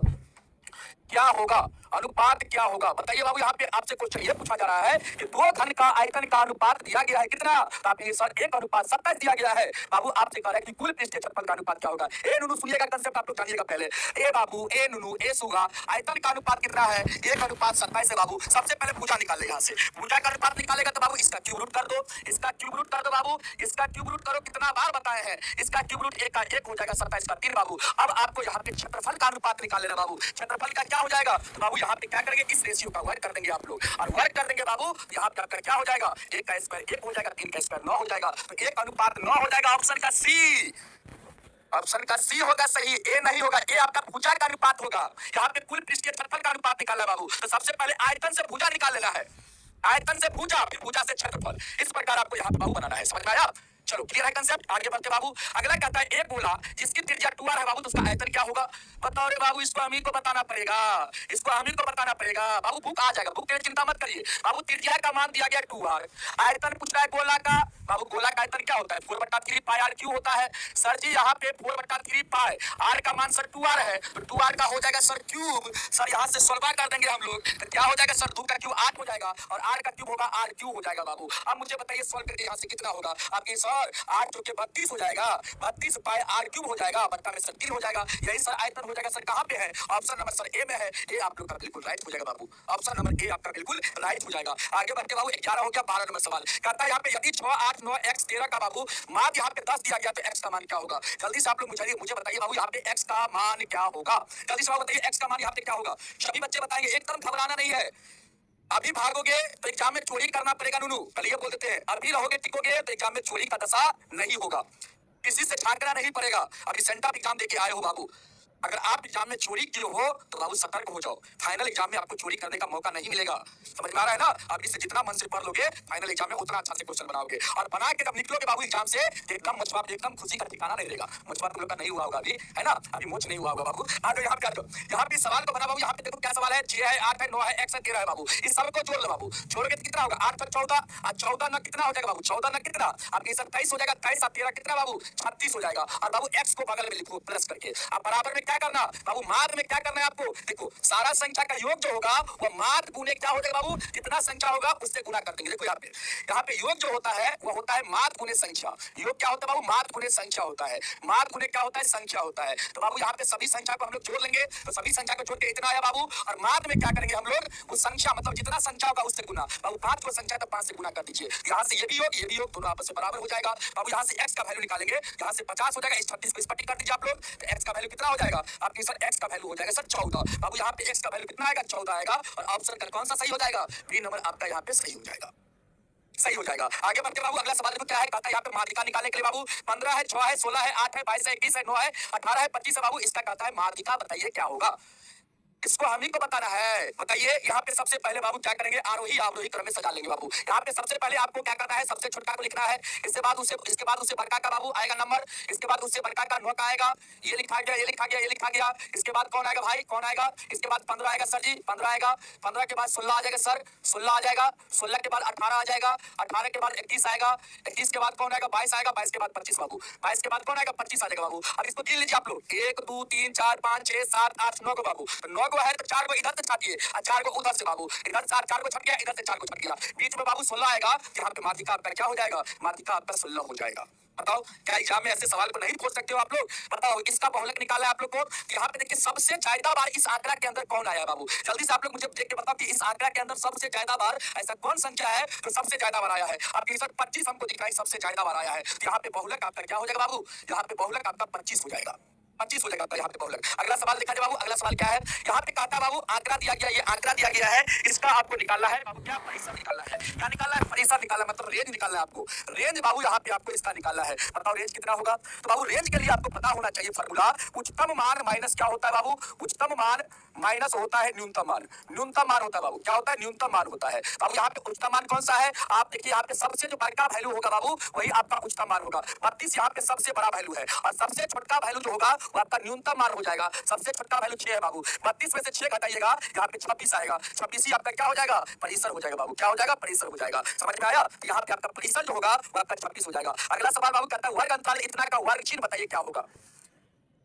क्या होगा, अनुपात क्या होगा? बताइए बाबू, यहाँ पे आपसे क्वेश्चन ये पूछा जा रहा है कि दो घन का आयतन का अनुपात दिया गया है कितना, तो आपके सर 1:27 दिया गया है। बाबू आपसे कह रहा है कि कुल पृष्ठीय क्षेत्रफल का अनुपात क्या होगा? ए नुनू सुनिएगा, कंसेप्ट आप लोग जानिएगा पहले। ए बाबू, ए नुनू, ए सुगा, आयतन का अनुपात कितना है, 1:27 है बाबू। सबसे पहले भुजा निकालेगा, यहाँ से भुजा का अनुपात निकालेगा, तो बाबू इसका क्यूब रूट कर दो, इसका क्यूब रूट कर दो बाबू, इसका क्यूब रूट करो, कितना बार बताए हैं, इसका क्यूब रूट 1 का 1 हो जाएगा, 27 का 3 बाबू। अब आपको यहाँ पे क्षेत्रफल का अनुपात निकाल लेना बाबू, क्षेत्रफल का क्या हो जाएगा, तो बाबू यहाँ पे क्या करेंगे, इस रेशियो का वर्ग कर देंगे आप लोग, और वर्ग कर देंगे बाबू, यहाँ पे आपका क्या हो जाएगा, 1 का स्क्वायर 1 हो जाएगा, 3 का स्क्वायर 9 हो जाएगा, तो 1:9 हो जाएगा। ऑप्शन का सी, ऑप्शन का सी होगा सही, ए नहीं होगा। ए आपका भुजा का अनुपात होगा। यहाँ पे कुल पृष्ठीय क्षेत्रफल का अनुपात निकालना है बाबू, तो सबसे पहले आयतन से भुजा निकाल लेना है, आयतन से भुजा, फिर भुजा से क्षेत्रफल, इस प्रकार आपको यहाँ पे बाबू बनाना है। समझ में आया? चलो क्लियर है कंसेप्ट, आगे बढ़ते बाबू। अगला कहता है एक गोला जिसकी त्रिज्या 2r है बाबू, तो उसका आयतन क्या होगा? बताओ रे बाबू, इसको हम ही को बताना पड़ेगा, इसको हम ही को बताना पड़ेगा बाबू। बुक आ जाएगा, बुक के लिए चिंता मत करिए बाबू। त्रिज्या का मान दिया गया 2r, आयतन पूछ रहा है गोला का। बाबू गोला का आयतन क्या होता है, 4/3 पाई r क्यों होता है सर जी? यहाँ पे 4/3 पाई, r का मान सर 2r है, तो 2r का हो जाएगा सर क्यूब। सर यहाँ से सोल्व कर देंगे हम लोग, तो क्या हो जाएगा सर, 2 का क्यूब 8 हो जाएगा, और r का क्यूब होगा r क्यूब हो जाएगा बाबू। अब मुझे बताइए सोल्व करके यहाँ से कितना होगा आपके सर, 8 जो के 32 हो जाएगा, 32 पाई r क्यूब हो जाएगा, बट्टा में सर 3 हो जाएगा। यही सर आयतन हो जाएगा। सर कहाँ पे है? ऑप्शन नंबर सर ए में है। ए आप लोग का बिल्कुल राइट हो जाएगा बाबू, ऑप्शन नंबर ए आपका बिल्कुल राइट हो जाएगा। आगे बढ़ते बाबू, 11 हो गया, 12 नंबर सवाल कहता है यहाँ पे यदि 6, 8, 9, x 13 का बाबू मान यहाँ पे 10 दिया गया, तो x का मान क्या होगा? जल्दी से आप लोग मुझे बताइए बाबू, यहाँ पे x का मान क्या होगा? जल्दी से बताइए x का मान यहाँ पे क्या होगा? सभी बच्चे बताएंगे, एकदम घबराना नहीं है। अभी भागोगे तो एग्जाम में चोरी करना पड़ेगा नूनू, कल ये बोल देते हैं। अभी रहोगे टिकोगे तो एग्जाम में चोरी का दशा नहीं होगा, किसी से भागना नहीं पड़ेगा। अभी सेंटर एग्जाम देके आए हो बाबू, अगर आप एग्जाम में चोरी किए हो तो बाबू सतर्क हो जाओ। फाइनल एग्जाम में आपको चोरी करने का मौका नहीं मिलेगा, समझ में आ रहा है ना? अभी से जितना मन से पढ़ लोगे, फाइनल एग्जाम में उतना अच्छा से क्वेश्चन बनाओगे, और बना के जब निकलोगे बाबू एग्जाम से, एकदम मछुआ, एकदम खुशी का ठिकाना नहीं रहेगा। मछुआ तुम लोग का नहीं हुआ होगा अभी, है ना? अभी मोच नहीं हुआ होगा बाबू। आ जाओ यहाँ पे, आ जाओ यहाँ पे सवाल को बना बाबू। यहाँ पे देखो क्या सवाल है, 6 है, 8 है, 9 है, x है, 13 है बाबू। इस सबको जोड़ लो बाबू, जोड़ोगे तो कितना होगा, 8 और 14, और 14 न कितना हो जाएगा बाबू, 14 न कितना आपके सर 23 हो जाएगा, 23 और 13 कितना बाबू, 36 हो जाएगा। और बाबू x को बगल में लिखो प्लस करके, अब बराबर में क्या क्या करना बाबू, माध्य में क्या करना है आपको, देखो सारा संख्या का योग जो होगा वो माध्य गुने क्या हो जाएगा बाबू, जितना संख्या होगा उससे गुना कर देंगे। देखो यहाँ पे योग जो होता है वो होता है माध्य गुने संख्या। योग क्या होता है बाबू, माध्य गुने संख्या होता है। माध्य गुने क्या होता है, संख्या होता है। तो बाबू यहाँ पे सभी संख्या को हम लोग जोड़ लेंगे, तो सभी संख्या को जोड़ के इतना आया बाबू, और माध्य में क्या करेंगे हम लोग, उस संख्या मतलब जितना संख्या होगा उससे गुना। बाबू 5 को संख्या तो 5 से गुना कर दीजिए। यहाँ से ये भी योग दोनों आपस में बराबर हो जाएगा। बाबू यहाँ से x का वैल्यू निकालेंगे, यहाँ से 50 हो जाएगा, इस 36 को इस पट्टी कर दीजिए आप लोग, तो x का वैल्यू कितना हो जाएगा आपके सर, x का वैल्यू हो जाएगा सर 14। बाबू यहाँ पे x का वैल्यू कितना आएगा, 14 आएगा, और ऑप्शन का कौन सा सही हो जाएगा, बी नंबर आपका यहाँ पे सही हो जाएगा, सही हो जाएगा। आगे बढ़ते बाबू, अगला सवाल देखो क्या है, कहता है यहाँ पे माध्यिका निकालने के लिए बाबू 15 है, 6 है, 16 है, 8 है, 22 है, 21 है, 9 है, 18 है, 25 है बाबू, इसका कहता है माध्यिका बताइए क्या होगा, इसको हम ही को बताना है। बताइए यहाँ पे सबसे पहले बाबू क्या करेंगे, आरोही अवरोही क्रम में सजा लेंगे बाबू। यहाँ पे सबसे पहले आपको क्या करना है, सबसे छोटा को लिखना है, इसके बाद उससे बड़का का बाबू आएगा नंबर, इसके बाद उससे बड़का का 9 का आएगा, ये लिखा गया, ये लिखा गया, ये लिखा गया। इसके बाद कौन आएगा भाई, कौन आएगा, इसके बाद 15 आएगा सर जी, 15 आएगा, 15 के बाद 16 आ जाएगा सर, 16 आ जाएगा, 16 के बाद 18 आ जाएगा, 18 के बाद 31 आएगा, 31 के बाद कौन आएगा, 22 आएगा, 22 के बाद 25 बाबू, 22 के बाद कौन आएगा, 25 आ जाएगा बाबू। अब इसको गिन लीजिए आप लोग, 1 2 3 4 5 6 7 8 9 को बाबू, 9 को है तो 4 को इधर से छाटिए और 4 को उधर से बाबू, इधर 4 को छट गया, इधर से 4 को छट गया, बीच में बाबू 16 आएगा, यहाँ पे माध्यिका आपका क्या हो जाएगा, माध्यिका आपका 16 हो जाएगा। बताओ क्या एग्जाम में ऐसे सवाल को नहीं पूछ सकते हो आप लोग, बताओ इसका बहुलक निकाला है आप लोग को। यहाँ पे देखिए सबसे ज्यादा बार इस आंकड़ा के अंदर कौन आया बाबू, जल्दी से आप लोग मुझे देख के बताओ कि इस आंकड़ा के अंदर सबसे ज्यादा बार ऐसा कौन संख्या है जो सबसे ज्यादा बार आया है। अब 25 हमको दिख रहा है सबसे ज्यादा बार आया है, तो यहाँ पे बहुलक आपका क्या हो जाएगा बाबू, यहाँ पे बहुलक आपका 25 हो जाएगा, 25 हो जाएगा यहाँ पे बहुलक। अगला सवाल देखा जाए बाबू, अगला सवाल क्या है, यहाँ पे कहता है बाबू आंकड़ा दिया गया, ये आंकड़ा दिया गया है, इसका आपको निकालना है बाबू, क्या परिसर निकालना है, क्या निकालना है, परिसर निकालना मतलब रेंज निकालना है आपको, रेंज बाबू यहाँ पे आपको इसका निकालना है। बताओ रेंज कितना होगा, तो बाबू रेंज के लिए आपको पता होना चाहिए फॉर्मूला, उच्चतम मान माइनस क्या होता है बाबू, उच्चतम मान माइनस होता है न्यूनतम मान, न्यूनतम मान होता है बाबू, क्या होता है, न्यूनतम मान होता है बाबू। यहाँ पे उच्चतम मान कौन सा है, आप देखिए यहाँ पे सबसे जो बड़का वैल्यू होगा बाबू वही आपका उच्चतम मान होगा, 32 यहाँ पे सबसे बड़ा वैल्यू है, और सबसे छोटा वैल्यू जो होगा वो आपका न्यूनतम मान हो जाएगा। सबसे छोटा वैल्यू 6 है बाबू, 32 में से 6 घटाइएगा, यहाँ पे 26 आएगा, 26 ही आपका क्या हो जाएगा, परिसर हो जाएगा बाबू, क्या हो जाएगा, परिसर हो जाएगा, समझ में आया, यहाँ पे आपका परिसर जो होगा वो आपका 26 हो जाएगा। अगला सवाल बाबू कहता है वर्ग अंतराल इतना का वर्ग चिन्ह बताइए क्या होगा,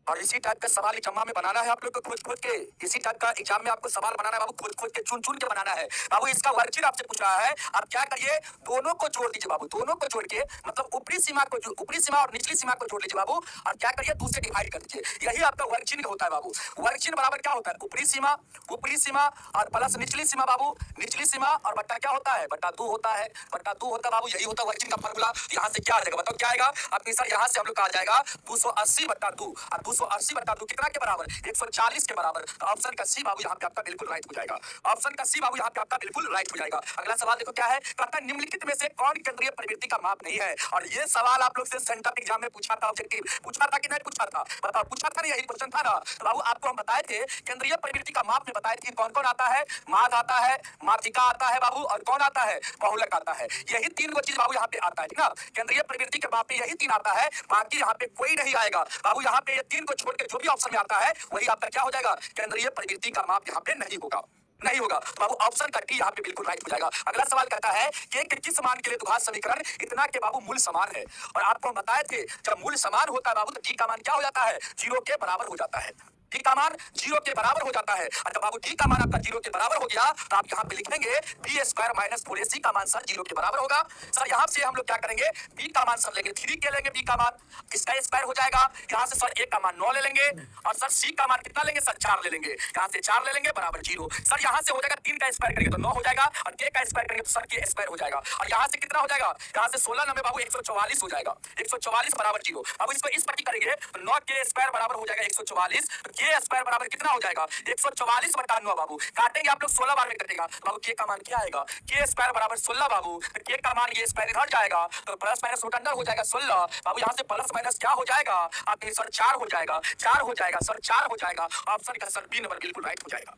और इसी टाइप का सवाल एग्जाम में बनाना है आप लोग को, खोज के इसी टाइप का एग्जाम में आपको सवाल बनाना है बाबू, खोज के चुन के बनाना है बाबू। इसका वर्ग चिन्ह आपसे पूछ रहा है, आप क्या करिए, दोनों को जोड़ दीजिए बाबू, दोनों को जोड़ के मतलब ऊपरी सीमा और निचली सीमा को जोड़ लीजिए बाबू, और क्या करिए दूसरे डिवाइड कर दीजिए, यही आपका वर्ग चिन्ह होता है बाबू। वर्ग चिन्ह बराबर क्या होता है, ऊपरी सीमा और प्लस निचली सीमा बाबू, निचली सीमा और बट्टा क्या होता है, बट्टा 2 होता है, बट्टा 2 होता है बाबू, यही होता है वर्ग चिन्ह का फॉर्मूला। यहाँ से क्या आ जाएगा बताओ, क्या आएगा आपके सर, यहाँ से हम लोग का आ जाएगा 280/2, और 280/2 कितना के बराबर, 140 के बराबर, तो ऑप्शन का सी बाबू यहाँ पे आपका बिल्कुल राइट हो जाएगा, ऑप्शन का सी बाबू यहाँ पे आपका बिल्कुल राइट हो जाएगा। अगला सवाल देखो क्या है, कहता है निम्नलिखित में से कौन केंद्रीय प्रवृत्ति का माप नहीं है, और ये सवाल आप लोग से सेंटर एग्जाम में पूछा था, ऑब्जेक्टिव पूछा था कि नहीं पूछा था, बताओ पूछा था नहीं, यही क्वेश्चन था ना। तो बाबू आपको हम बताए थे केंद्रीय प्रवृत्ति का माप में बताए थे कौन कौन आता है, माध्य आता है, माध्यिका आता है बाबू, और कौन आता है, बहुलक आता है, यही 3 चीज बाबू यहाँ पे आता है, ठीक ना। केंद्रीय प्रवृत्ति के माप में यही 3 आता है, बाकी यहाँ पे कोई नहीं आएगा बाबू। यहाँ पे ये 3 को छोड़ के जो भी ऑप्शन में आता है वही आपका क्या हो जाएगा, केंद्रीय प्रवृत्ति का माप यहाँ पे नहीं होगा, नहीं होगा, तो बाबू ऑप्शन का डी यहाँ पे बिल्कुल राइट हो जाएगा। अगला सवाल कहता है कि एक किस मान के लिए द्विघात समीकरण इतना के बाबू मूल समान है, और आपको हम बताए थे जब मूल समान होता है बाबू तो डी का मान क्या हो जाता है, 0 के बराबर हो जाता है, डी का मान 0 के बराबर हो जाता है। अच्छा बाबू डी का मान आपका 0 के बराबर हो गया तो आप यहाँ पे लिखेंगे बी स्क्वायर माइनस 4ac का मान सर 0 के बराबर होगा। सर यहाँ से हम लोग क्या करेंगे, बी का मान सर लेंगे 3 के लेंगे, बी का मान इसका स्क्वायर हो जाएगा, यहाँ से सर ए का मान 9 ले लेंगे, और सर सी का मान कितना लेंगे सर 4 ले लेंगे, यहाँ से 4 ले लेंगे बराबर 0। सर यहाँ से हो जाएगा 3 का स्क्वायर करेंगे तो 9 हो जाएगा, और के का स्क्वायर करेंगे तो सर के स्क्वायर हो जाएगा, और यहाँ से कितना हो जाएगा, यहाँ से 16 नंबर बाबू 144 हो जाएगा, 144 बराबर 0। अब इसको इस पट्टी करेंगे तो 9 के स्क्वायर बराबर हो जाएगा 144, तो के स्क्वायर बराबर कितना हो जाएगा 144/9 बाबू, काटेंगे आप लोग 16 बार में कटेगा, तो बाबू के का मान क्या आएगा, के स्क्वायर बराबर 16 बाबू, तो के का मान ये स्क्वायर इधर जाएगा तो प्लस माइनस रूट अंडर हो जाएगा 16 बाबू, यहाँ से प्लस माइनस क्या हो जाएगा आपके सर 4 हो जाएगा, 4 हो जाएगा सर 4 हो जाएगा, ऑप्शन का सर बी नंबर बिल्कुल राइट हो जाएगा,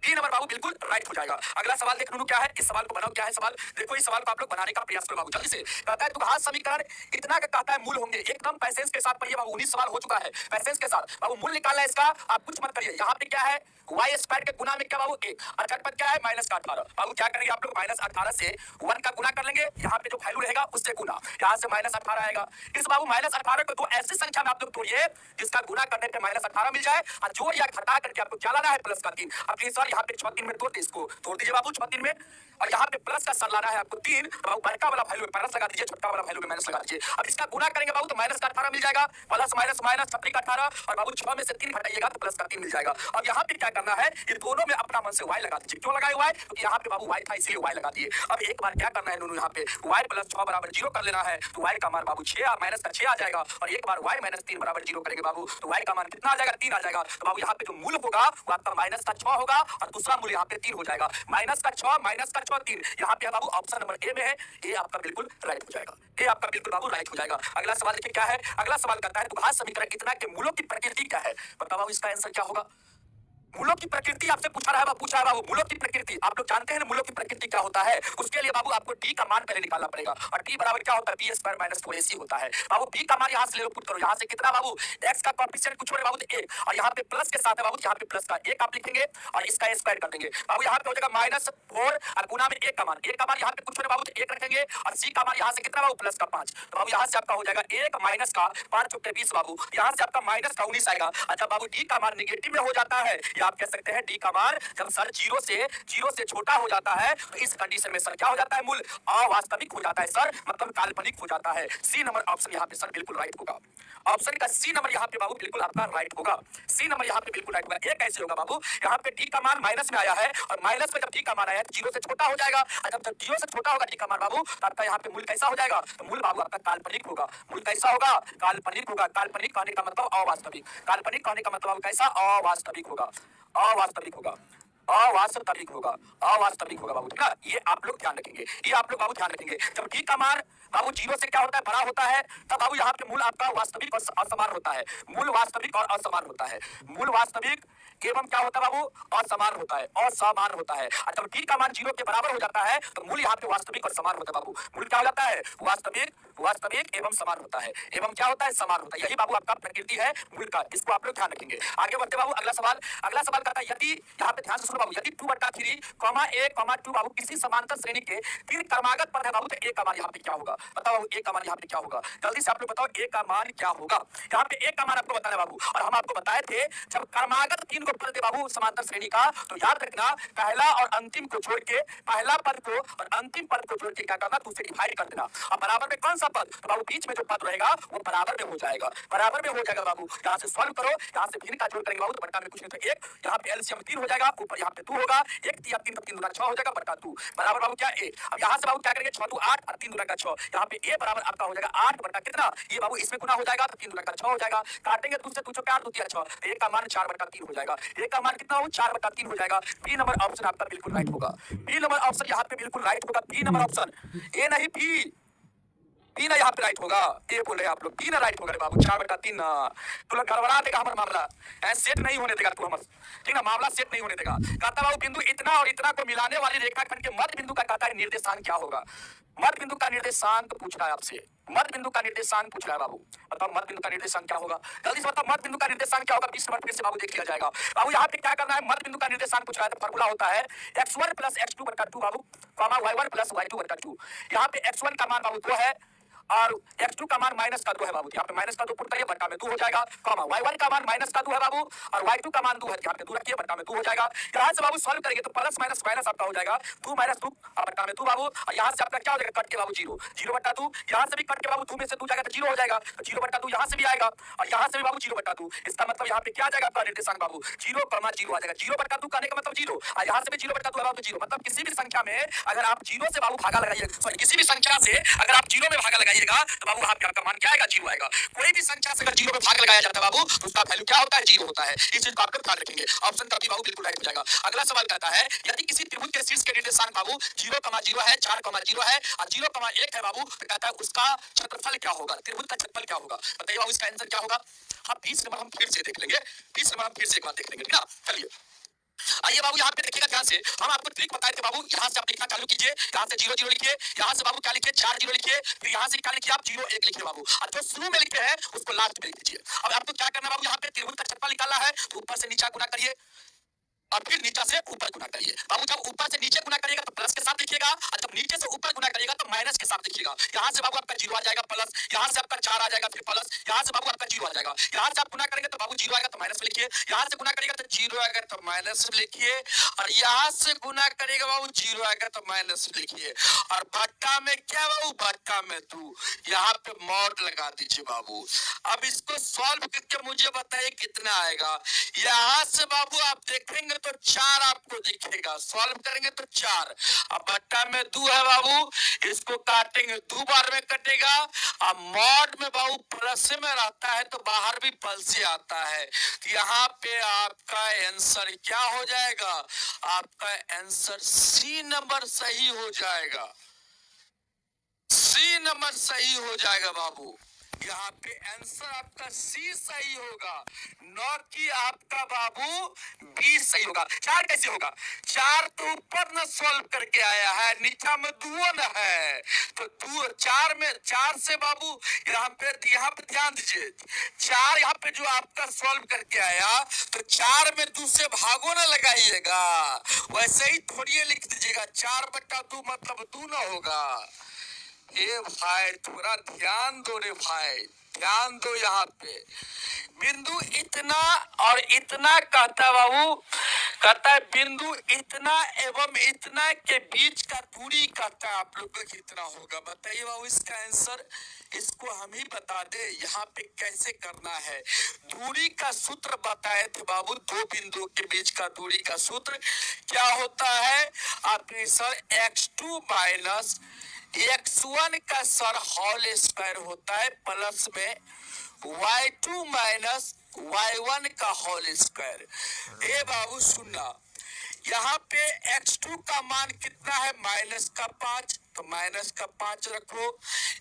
बी नंबर बाबू बिल्कुल राइट हो जाएगा। अगला सवाल देख लो क्या है, इस सवाल को बनाओ, क्या है सवाल, देखो इस सवाल को आप लोग बनाने का प्रयास करो बाबू जल्दी से। कहता है द्विघात समीकरण इतना का कहता है मूल होंगे, एकदम पैसेंस के साथ पढ़िए बाबू, 19 सवाल हो चुका है पैसेंस के साथ बाबू, मूल निकालना है इसका, आप कुछ मत करिए। यहाँ पे क्या है वाई स्क्वायर के गुना में क्या बाबू 1 और चटपट क्या है माइनस का 18। बाबू क्या करेंगे आप लोग माइनस 18 से 1 का गुना कर लेंगे, यहाँ पे जो वैल्यू रहेगा उससे गुना, यहाँ से माइनस 18 आएगा। इस बाबू माइनस 18 को तो ऐसी संख्या में आप लोग तोड़िए जिसका गुना करने पे माइनस 18 मिल जाए और जोड़ या घटा करके आपको क्या लाना है प्लस का 3। अब प्लीज सर यहाँ पे 6 3 में तोड़ दे, इसको तोड़ दीजिए बाबू 6 3 में, और यहाँ पे प्लस का सर लाना है आपको 3, बाबू बड़का वाला वैल्यू में प्लस लगा दीजिए, छोटा वाला वैल्यू में माइनस लगा दीजिए। अब इसका गुना करेंगे बाबू तो माइनस का 18 मिल जाएगा, प्लस माइनस माइनस 6 का 18, और बाबू 6 में से 3 घटाइएगा तो प्लस का 3 मिल जाएगा। अब यहाँ पे क्या करना है, इन दोनों में अपना मन से y लगा दीजिए। क्यों लगाए y, क्योंकि यहाँ पे बाबू y था इसलिए y लगा दिए। अब एक बार क्या करना है दोनों, यहाँ पे y प्लस 6 बराबर 0 कर लेना है, तो y का मान बाबू 6 माइनस का 6 आ जाएगा, और एक बार y माइनस 3 बराबर 0 करेंगे बाबू तो y का मान कितना आ जाएगा 3 आ जाएगा। तो बाबू यहाँ पे जो मूल होगा वो आपका माइनस का 6 होगा और दूसरा मूल यहाँ पे 3 हो जाएगा, माइनस का 6 3। यहाँ पे बाबू ऑप्शन नंबर ए में है, ये आपका बिल्कुल राइट हो जाएगा, ये आपका बिल्कुल बाबू राइट हो जाएगा। अगला सवाल देखिए क्या है, अगला सवाल करता है द्विघात समीकरण इतना के मूलों की प्रकृति क्या है। बताओ बाबू इसका आंसर क्या होगा। मूलों की प्रकृति आपसे पूछा है बाबू, मूलों की प्रकृति आप लोग जानते हैं ना, मूलों की प्रकृति क्या होता है। उसके लिए बाबू आपको डी का मान पहले निकालना पड़ेगा, और डी बराबर क्या होता है बी स्क्वायर माइनस 4ac होता है। बाबू बी का मान यहाँ से ले लो, पुट करो, यहाँ से कितना बाबू एक्स का कोएफिशिएंट कुछ बाबू 1, और यहाँ पे प्लस के साथ है बाबू, यहाँ पे प्लस का 1 आप लिखेंगे और इसका स्क्वायर कर देंगे बाबू, यहाँ पे हो जाएगा -4 और गुना में 1 का मान, यहाँ पे कुछ बाबू 1 रखेंगे, और सी का मान यहाँ से कितना बाबू प्लस का 5, तो बाबू यहाँ से आपका हो जाएगा 1 माइनस का 5 चौके 20 बाबू, यहाँ से आपका माइनस का 19 आएगा। अच्छा बाबू डी का मान निगेटिव में हो जाता है, या आप कह सकते हैं डी का मान जब सर 0 से छोटा हो जाता है तो इस कंडीशन में सर क्या हो जाता है, मूल अवास्तविक हो जाता है सर, मतलब काल्पनिक हो जाता है। सी नंबर ऑप्शन यहाँ पे सर बिल्कुल राइट होगा, ऑप्शन का सी नंबर यहाँ पे बाबू बिल्कुल आपका राइट होगा, सी नंबर यहाँ पे बिल्कुल राइट होगा। ये कैसे होगा बाबू, यहाँ पे डी का मान माइनस में आया है, और माइनस में जब डी का मान आया है 0 से छोटा हो जाएगा, और जब 0 से छोटा होगा डी का मान बाबू तो आपका यहाँ पे मूल कैसा हो जाएगा, तो मूल बाबू आपका काल्पनिक होगा। मूल कैसा होगा, काल्पनिक होगा। काल्पनिक कहने का मतलब अवास्तविक, काल्पनिक कहने का मतलब कैसा, अवास्तविक होगा, अवास्तविक होगा, अवास्तविक होगा, अवास्तविक होगा बाबू, ठीक है। ये आप लोग ध्यान रखेंगे, ये आप लोग बाबू ध्यान रखेंगे। जब डी का मान बाबू 0 से क्या होता है बड़ा होता है, तब बाबू यहाँ पे मूल आपका वास्तविक और असमान होता है, मूल वास्तविक और असमान होता है, मूल वास्तविक एवं क्या होता है बाबू असमान होता है, असमान होता है। और जब डी का मान 0 के बराबर हो जाता है तो मूल यहाँ पे वास्तविक और समान होता है बाबू, मूल क्या हो जाता है वास्तविक एवं समान होता है, एवं क्या होता है समान होता है। यही बाबू आपका प्रकृति है मूल का, इसको आप लोग ध्यान रखेंगे। आगे बढ़ते बाबू, अगला सवाल कहता है यदि, यहाँ पे ध्यान से सुनो बाबू, यदि 2/3, a, 2 बाबू किसी समांतर श्रेणी के 3 क्रमागत पद है बाबू, तो a का मान यहाँ पे क्या होगा, बताओ a का मान यहाँ पे क्या होगा, जल्दी से आप लोग बताओ a का मान क्या होगा। यहाँ पे a का मान आपको बताना बाबू, और हम आपको बताए थे जब क्रमागत 3 को पद दे बाबू समांतर श्रेणी का, तो याद रखना पहला और अंतिम को छोड़ के, पहला पद को और अंतिम पद को छोड़ के क्या करना, दूसरे डिवाइड कर देना। अब बराबर में कौन सा पद, तो बाबू बीच में जो पद रहेगा वो बराबर में हो जाएगा, बराबर में हो जाएगा बाबू। यहाँ से सॉल्व करो, यहाँ से भिन्न का जोड़ करेंगे बाबू तो बट्टा में कुछ नहीं तो 1, यहाँ पे एलसीएम 3 हो जाएगा, ऊपर यहाँ पे 2 होगा, 1 3 3 3 दूना 6 हो जाएगा, बट्टा 2 बराबर बाबू क्या a। अब यहाँ से बाबू क्या करेंगे 6 2 8 और 3 दूना का 6, यहाँ पे a बराबर आपका हो जाएगा 8 बट्टा कितना, ये बाबू इसमें गुना हो जाएगा तो 3 दूना का 6 हो जाएगा, काटेंगे 2 से 2 4 2 3 6, a का मान 4/3 हो जाएगा, a का मान कितना हो 4/3 हो जाएगा। बी नंबर ऑप्शन आपका बिल्कुल राइट होगा, बी नंबर ऑप्शन यहाँ पे बिल्कुल राइट होगा, बी नंबर ऑप्शन, ए नहीं बी ना यहाँ पे राइट होगा, ये बोल रहे हैं आप लोग बी ना राइट होगा रे बाबू, 4/3 ना, तू लोग गड़बड़ा देगा हमारा मामला, सेट नहीं होने देगा तू, हम ठीक ना, मामला सेट नहीं होने देगा। कहता बाबू बिंदु इतना और इतना को मिलाने वाली रेखाखंड के मध्य बिंदु का कहता है निर्देशांक क्या होगा, मध्य बिंदु का निर्देशांक पूछ रहा है आपसे, मध्य बिंदु का निर्देशांक पूछ रहा है बाबू, बताओ मध्य बिंदु का निर्देशांक क्या होगा, जल्दी से बताओ मध्य बिंदु का निर्देशांक क्या होगा। 20 नंबर फिर से बाबू देख लिया जाएगा। बाबू यहाँ पे क्या करना है, मध्य बिंदु का निर्देशांक पूछ रहा है तो फॉर्मूला होता है x1 + x2/2 बाबू, y1 + y2/2। यहाँ पे x1 का मान बाबू 2 है और x2 का मान -2 है बाबू, यहाँ पे -2 पुट करिए, बट्टा में 2 हो जाएगा, y1 का मान -2 है बाबू और y2 का मान 2 है, यहाँ पे 2 रखिए, बट्टा में 2 हो जाएगा। यहाँ से बाबू सॉल्व करेंगे तो प्लस माइनस माइनस आपका हो जाएगा 2 - 2 और बट्टा में 2 बाबू, और यहाँ से आपका क्या हो जाएगा कट के बाबू 0 0/2, यहाँ से भी कट के बाबू 2 में से 2 जाएगा तो 0 हो जाएगा, तो 0/2 यहाँ से भी आएगा और यहाँ से भी बाबू 0/2, इसका मतलब यहाँ पे क्या जाएगा आपका निर्देशांक बाबू 0, 0 आ जाएगा, 0/2 कहने का मतलब 0 और यहाँ से भी 0/2 है बाबू 0, मतलब किसी भी संख्या में अगर आप 0 से बाबू भागा लगाइएगा, सॉरी किसी भी संख्या से अगर आप 0 में भागा लगाइएगा तो बाबू आपका मान क्या आएगा 0 आएगा। कोई भी संख्या से अगर 0 में भाग लगाया जाता है बाबू तो उसका वैल्यू क्या होता है 0 होता है, इस चीज को आपको ध्यान रखेंगे। ऑप्शन का भी बाबू बिल्कुल राइट हो जाएगा। अगला सवाल कहता है यदि किसी त्रिभुज के शीर्ष के निर्देशांक बाबू 0,0 है, 4,0 है और 0,1 है बाबू, तो कहता है उसका क्षेत्रफल क्या होगा, त्रिभुज का क्षेत्रफल क्या होगा, बताइए बाबू इसका आंसर क्या होगा। हाँ 20 नंबर हम फिर से देख लेंगे, 20 नंबर हम फिर से एक बार देख लेंगे, ठीक ना। चलिए आइए बाबू यहाँ पे देखिएगा ध्यान से, हम आपको ट्रिक बताए थे बाबू, यहाँ से आप लिखना चालू कीजिए, यहाँ से 0 0 लिखिए, यहाँ से बाबू क्या लिखिए 4 0 लिखिए, फिर यहाँ से क्या लिखिए आप 0 1 लिखिए बाबू, और जो शुरू में लिखे हैं उसको लास्ट में लिख दीजिए। अब आपको क्या करना बाबू, यहाँ पे त्रिभुज का क्षेत्रफल निकालना है तो ऊपर से नीचे गुना करिए, और फिर नीचे से ऊपर गुना करिए। बाबू जब ऊपर से नीचे गुना करिएगा तो प्लस के साथ लिखिएगा, और जब नीचे से ऊपर गुना करिएगा तो माइनस के साथ लिखिएगा। यहाँ से बाबू आपका जीरो आ जाएगा प्लस, यहाँ से आपका 4 आ जाएगा फिर प्लस, यहाँ से बाबू आपका जीरो आ जाएगा। यहाँ से आप गुना करेंगे तो बाबू जीरो आएगा तो माइनस में लिखिए, यहाँ से गुना करेगा तो जीरो आएगा तो माइनस में लिखिए, और यहाँ से गुना करेगा बाबू जीरो आएगा तो माइनस में लिखिए। और भट्टा में क्या बाबू, भट्टा में 2, यहाँ पे मॉड लगा दीजिए बाबू। अब इसको सॉल्व करके मुझे बताइए कितना आएगा। यहाँ से बाबू आप देखेंगे तो 4 आपको दिखेगा, सॉल्व करेंगे तो 4। अब बट्टा में 2 है बाबू, इसको काटेंगे 2 बार में कटेगा। अब मॉड में बाबू प्लस में रहता है तो बाहर भी प्लस से आता है, तो यहाँ पे आपका आंसर क्या हो जाएगा, आपका आंसर सी नंबर सही हो जाएगा, सी नंबर सही हो जाएगा बाबू। यहाँ पे आंसर आपका सी सही होगा, न कि आपका बाबू बी सही होगा। 4 कैसे होगा, 4 तो ऊपर न सॉल्व करके आया है, नीचा में 2 न है, तो 2 4 में 4 से बाबू यहाँ पे ध्यान दीजिए, 4 यहाँ पे जो आपका सॉल्व करके आया तो 4 में 2 से भागो न लगाइएगा, वैसे ही थोड़ी लिख दीजिएगा, 4/2 मतलब 2 न होगा। ए भाई थोड़ा ध्यान दो रे भाई, ध्यान दो। यहाँ पे बिंदु इतना और इतना कहता है बाबू, कहता है बिंदु इतना एवं इतना के बीच का दूरी कहता है आप लोग को कितना होगा, बताइए बाबू इसका आंसर। इसको हम ही बता दे यहाँ पे कैसे करना है। दूरी का सूत्र बताए थे बाबू, 2 बिंदुओं के बीच का दूरी का सूत्र क्या होता है आपने सर, x2 माइनस x1 का सर होल स्क्वायर होता है प्लस में y2 माइनस y1 का होल स्क्वायर। ए बाबू सुनना, यहाँ पे x2 का मान कितना है, -5, तो -5 रखो।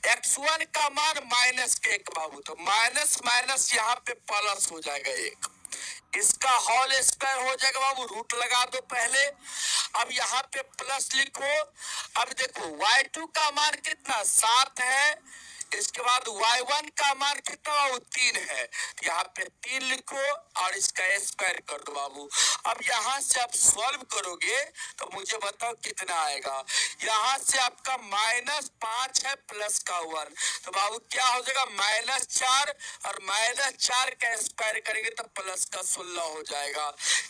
x1 का मान -1 बाबू, तो माइनस माइनस यहाँ पे प्लस हो जाएगा 1, इसका होल स्क्वायर हो जाएगा बाबू, रूट लगा दो पहले। अब यहाँ पे प्लस लिखो। अब देखो y2 का मान कितना 7 है, इसके बाद y1 का मान कितना बाबू 3 है, यहाँ पे 3 लिखो और इसका स्क्वायर कर दो बाबू। अब यहाँ से आप सॉल्व करोगे तो मुझे बताओ कितना आएगा। यहाँ से आपका -5 है प्लस का 1, तो बाबू क्या हो जाएगा -4, और -4 का स्क्वायर करेंगे तो प्लस का 16 हो जाएगा।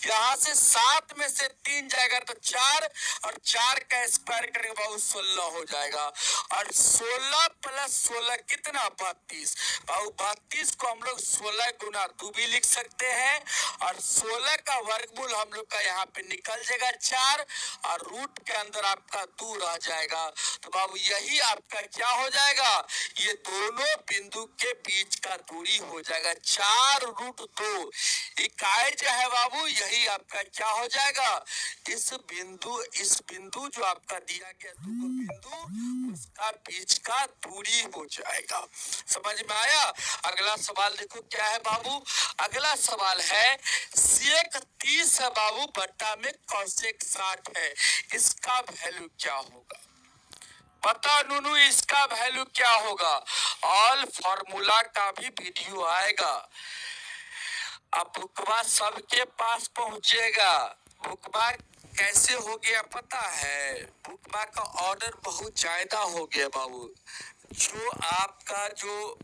यहाँ से 7 में से 3 जाएगा तो 4, और 4 का स्क्वायर करेंगे बाबू 16 हो जाएगा। और 16 प्लस 16 कितना 32 बाबू, 32 को हम लोग 16 गुना 2 भी लिख सकते हैं, और 16 का वर्गमूल हम लोग का यहाँ पे निकल जाएगा 4, और रूट के अंदर आपका 2 रह जाएगा। तो बाबू यही आपका क्या हो जाएगा, ये दोनों बिंदु के बीच का दूरी हो जाएगा 4√2। इकाई जो है बाबू यही आपका क्या हो जाएगा, इस बिंदु जो आपका दिया गया बिंदु उसका बीच का दूरी हो जाएगा। समझ में आया। अगला सवाल देखो क्या है बाबू, अगला सवाल है सेक 30 है बाबू, बट्टा में कौशिक 60 है, इसका वैल्यू क्या होगा, पता नूनू इसका वैल्यू क्या होगा। ऑल फॉर्मूला का भी वीडियो आएगा, अब बुकवा सबके पास पहुंचेगा। बुकवा कैसे हो गया पता है, बुकवा का ऑर्डर बहुत ज्यादा हो गया बाबू, जो आपका जो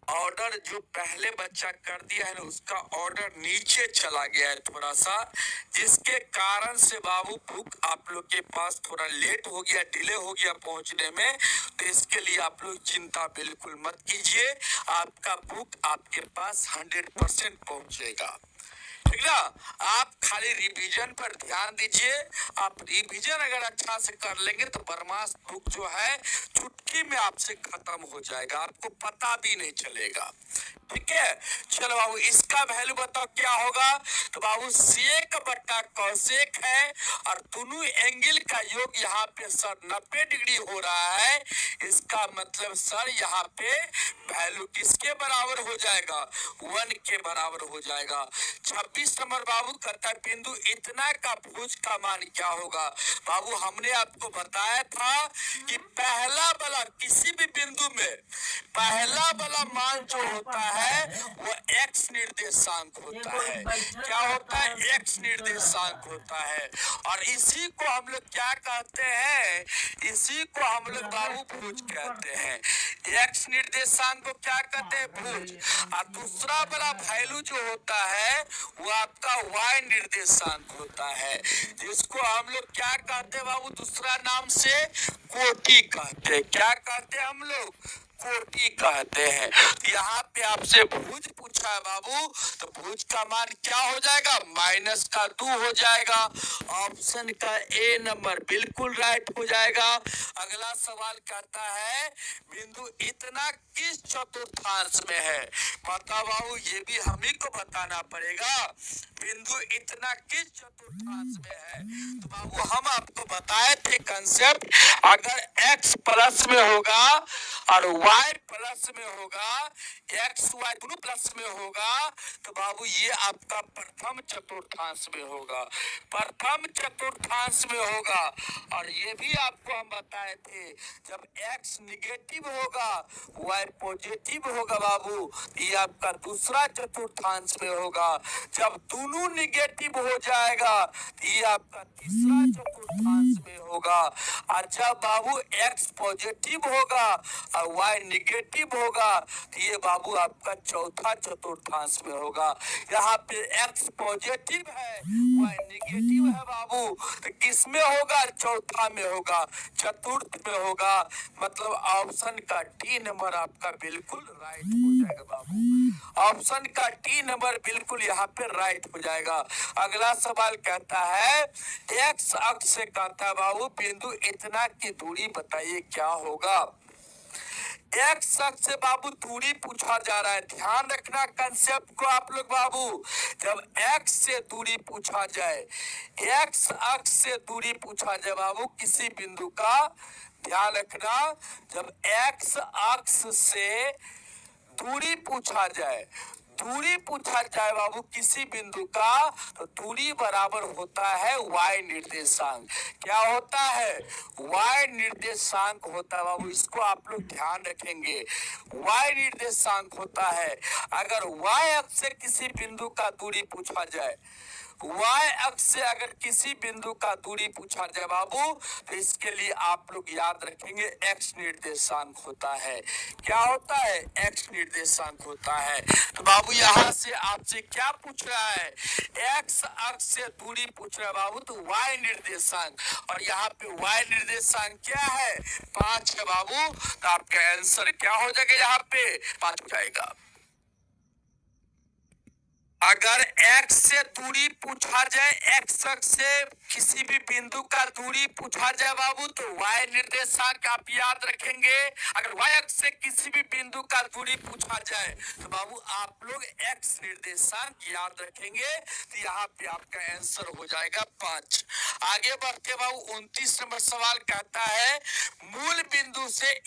ऑर्डर जो पहले बच्चा कर दिया है ना उसका ऑर्डर नीचे चला गया है थोड़ा सा, जिसके कारण से बाबू बुक आप लोग के पास थोड़ा लेट हो गया, डिले हो गया पहुंचने में। तो इसके लिए आप लोग चिंता बिल्कुल मत कीजिए, आपका बुक आपके पास 100% पहुंचेगा, ठीक ना। आप खाली रिवीजन पर ध्यान दीजिए, आप रिवीजन अगर अच्छा से कर लेंगे तो बरमास बुक जो है चुटकी में आपसे खत्म हो जाएगा, आपको पता भी नहीं चलेगा, ठीक है। चलो बाबू इसका वैल्यू बताओ क्या होगा, तो बाबू सेक बट्टा कौशिक है, और दोनों एंगल का योग यहाँ पे सर 90 डिग्री हो रहा है, इसका मतलब सर यहाँ पे वैल्यू किसके बराबर हो जाएगा, 1 के बराबर हो जाएगा। 26 नंबर बाबू कहता है बिंदु इतना का भुज का मान क्या होगा। बाबू हमने आपको बताया था कि पहला वाला किसी भी बिंदु में पहला वाला मान जो होता है वो एक्स निर्देशांक होता है। क्या होता है? एक्स निर्देशांक होता है। और इसी को हम लोग क्या कहते हैं? इसी को हम लोग बाबू भुज कहते हैं। एक्स निर्देशांक को क्या कहते हैं? भुज। और दूसरा वाला वैल्यू जो होता है वो आपका वाई निर्देशांक होता है, जिसको हम लोग क्या कहते हैं बाबू? दूसरा नाम से कोटि कहते हैं। क्या कहते हैं हम लोग? कोटि कहते हैं। यहाँ पे आपसे भुज पूछा है बाबू, तो भुज का मान क्या हो जाएगा? -2 हो जाएगा। ऑप्शन का ए नंबर बिल्कुल राइट हो जाएगा। अगला सवाल कहता है बिंदु इतना किस चतुर्थांश में है? पता बाबू ये भी हम ही को बताना पड़ेगा। बिंदु इतना किस चतुर्थांश में है? तो बाबू हम आपको बताए थे कंसेप्ट, अगर x प्लस में होगा और y प्लस में होगा, x y दोनों प्लस में होगा, तो बाबू ये आपका प्रथम चतुर्थांश में होगा। प्रथम चतुर्थांश में होगा। और ये भी आपको हम बताए थे जब x निगेटिव होगा y पॉजिटिव होगा बाबू, ये आपका दूसरा चतुर्थांश में होगा। जब दोनों निगेटिव हो जाएगा ये आपका तीसरा चतुर्थांश में होगा। और जब बाबू x पॉजिटिव होगा और y निगेटिव होगा तो ये बाबू आपका चौथा चतुर्थांश में होगा। यहाँ पे x पॉजिटिव है y निगेटिव है बाबू, तो किस में होगा? चौथा में होगा, चतुर्थ में होगा। मतलब ऑप्शन का डी नंबर आपका बिल्कुल राइट हो जाएगा बाबू। ऑप्शन का डी नंबर बिल्कुल यहाँ पे राइट हो जाएगा। अगला सवाल कहता है एक्स अक्ष से कहता है बाबू बिंदु इतना की दूरी बताइए क्या होगा। एक्स अक्ष से बाबू दूरी पूछा जा रहा है। ध्यान रखना कंसेप्ट को आप लोग बाबू, जब एक्स से दूरी पूछा जाए, एक्स अक्ष से दूरी पूछा जाए बाबू किसी बिंदु का, ध्यान रखना जब एक्स अक्ष से दूरी पूछा जाए, दूरी पूछा जाए बाबू किसी बिंदु का, तो दूरी बराबर होता है y निर्देशांक। क्या होता है? y निर्देशांक होता है बाबू। इसको आप लोग ध्यान रखेंगे, y निर्देशांक होता है। अगर y अक्ष से किसी बिंदु का दूरी पूछा जाए, y अक्ष से अगर किसी बिंदु का दूरी पूछा जाए बाबू, तो इसके लिए आप लोग याद रखेंगे x निर्देशांक होता है। क्या होता है? x निर्देशांक होता है। तो बाबू यहाँ से आपसे क्या पूछ रहा है? x अक्ष से दूरी पूछ रहा है बाबू, तो y निर्देशांक, और यहाँ पे y निर्देशांक क्या है? 5 है बाबू। तो आपका आंसर क्या हो जाएगा? यहाँ पे 5 हो जाएगा। अगर x से दूरी पूछा जाए, x अक्ष से किसी भी बिंदु का दूरी पूछा जाए बाबू, तो y निर्देशांक आप याद रखेंगे। अगर y अक्ष से किसी भी बिंदु का दूरी पूछा जाए तो बाबू आप लोग x निर्देशांक याद रखेंगे। तो यहाँ पे आपका आंसर हो जाएगा 5। आगे बढ़ते बाबू 29 नंबर सवाल कहता है मूल बिंदु से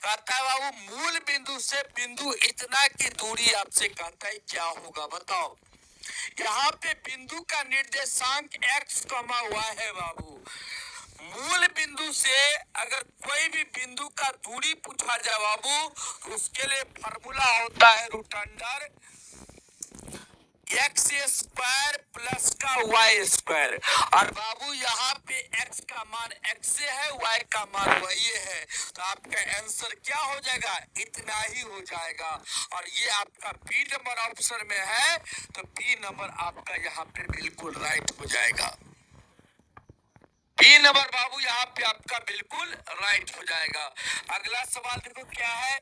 कहता है बाबू मूल बिंदु से बिंदु इतना की दूरी आपसे कहता है क्या होगा बताओ। यहाँ पे बिंदु का निर्देशांक x कमा हुआ है बाबू। मूल बिंदु से अगर कोई भी बिंदु का दूरी पूछा जाए बाबू, तो उसके लिए फॉर्मूला होता है root under X square plus का वाई स्क्वायर। और बाबू यहाँ पे x का मान x से है, y का मान y है, तो आपका आंसर क्या हो जाएगा? इतना ही हो जाएगा। और ये आपका बी नंबर ऑप्शन में है, तो बी नंबर आपका यहाँ पे बिल्कुल राइट हो जाएगा। बी नंबर बाबू यहाँ पे आपका बिल्कुल राइट हो जाएगा। अगला सवाल देखो क्या है,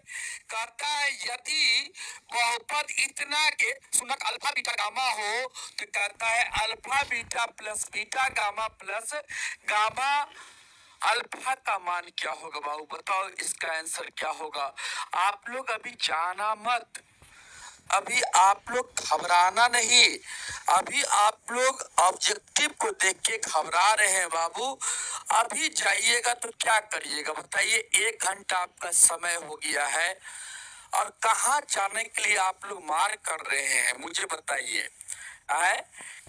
कहता है यदि बहुपद इतना के सुनक अल्फा बीटा गामा हो, तो कहता है alpha beta plus beta gamma plus gamma alpha का मान क्या होगा बाबू बताओ। इसका आंसर क्या होगा? आप लोग अभी जाना मत, अभी आप लोग घबराना नहीं, अभी आप लोग ऑब्जेक्टिव को देख के घबरा रहे हैं बाबू। अभी जाइएगा तो क्या करिएगा बताइए? 1 घंटा आपका समय हो गया है और कहाँ जाने के लिए आप लोग मार कर रहे हैं मुझे बताइए। आए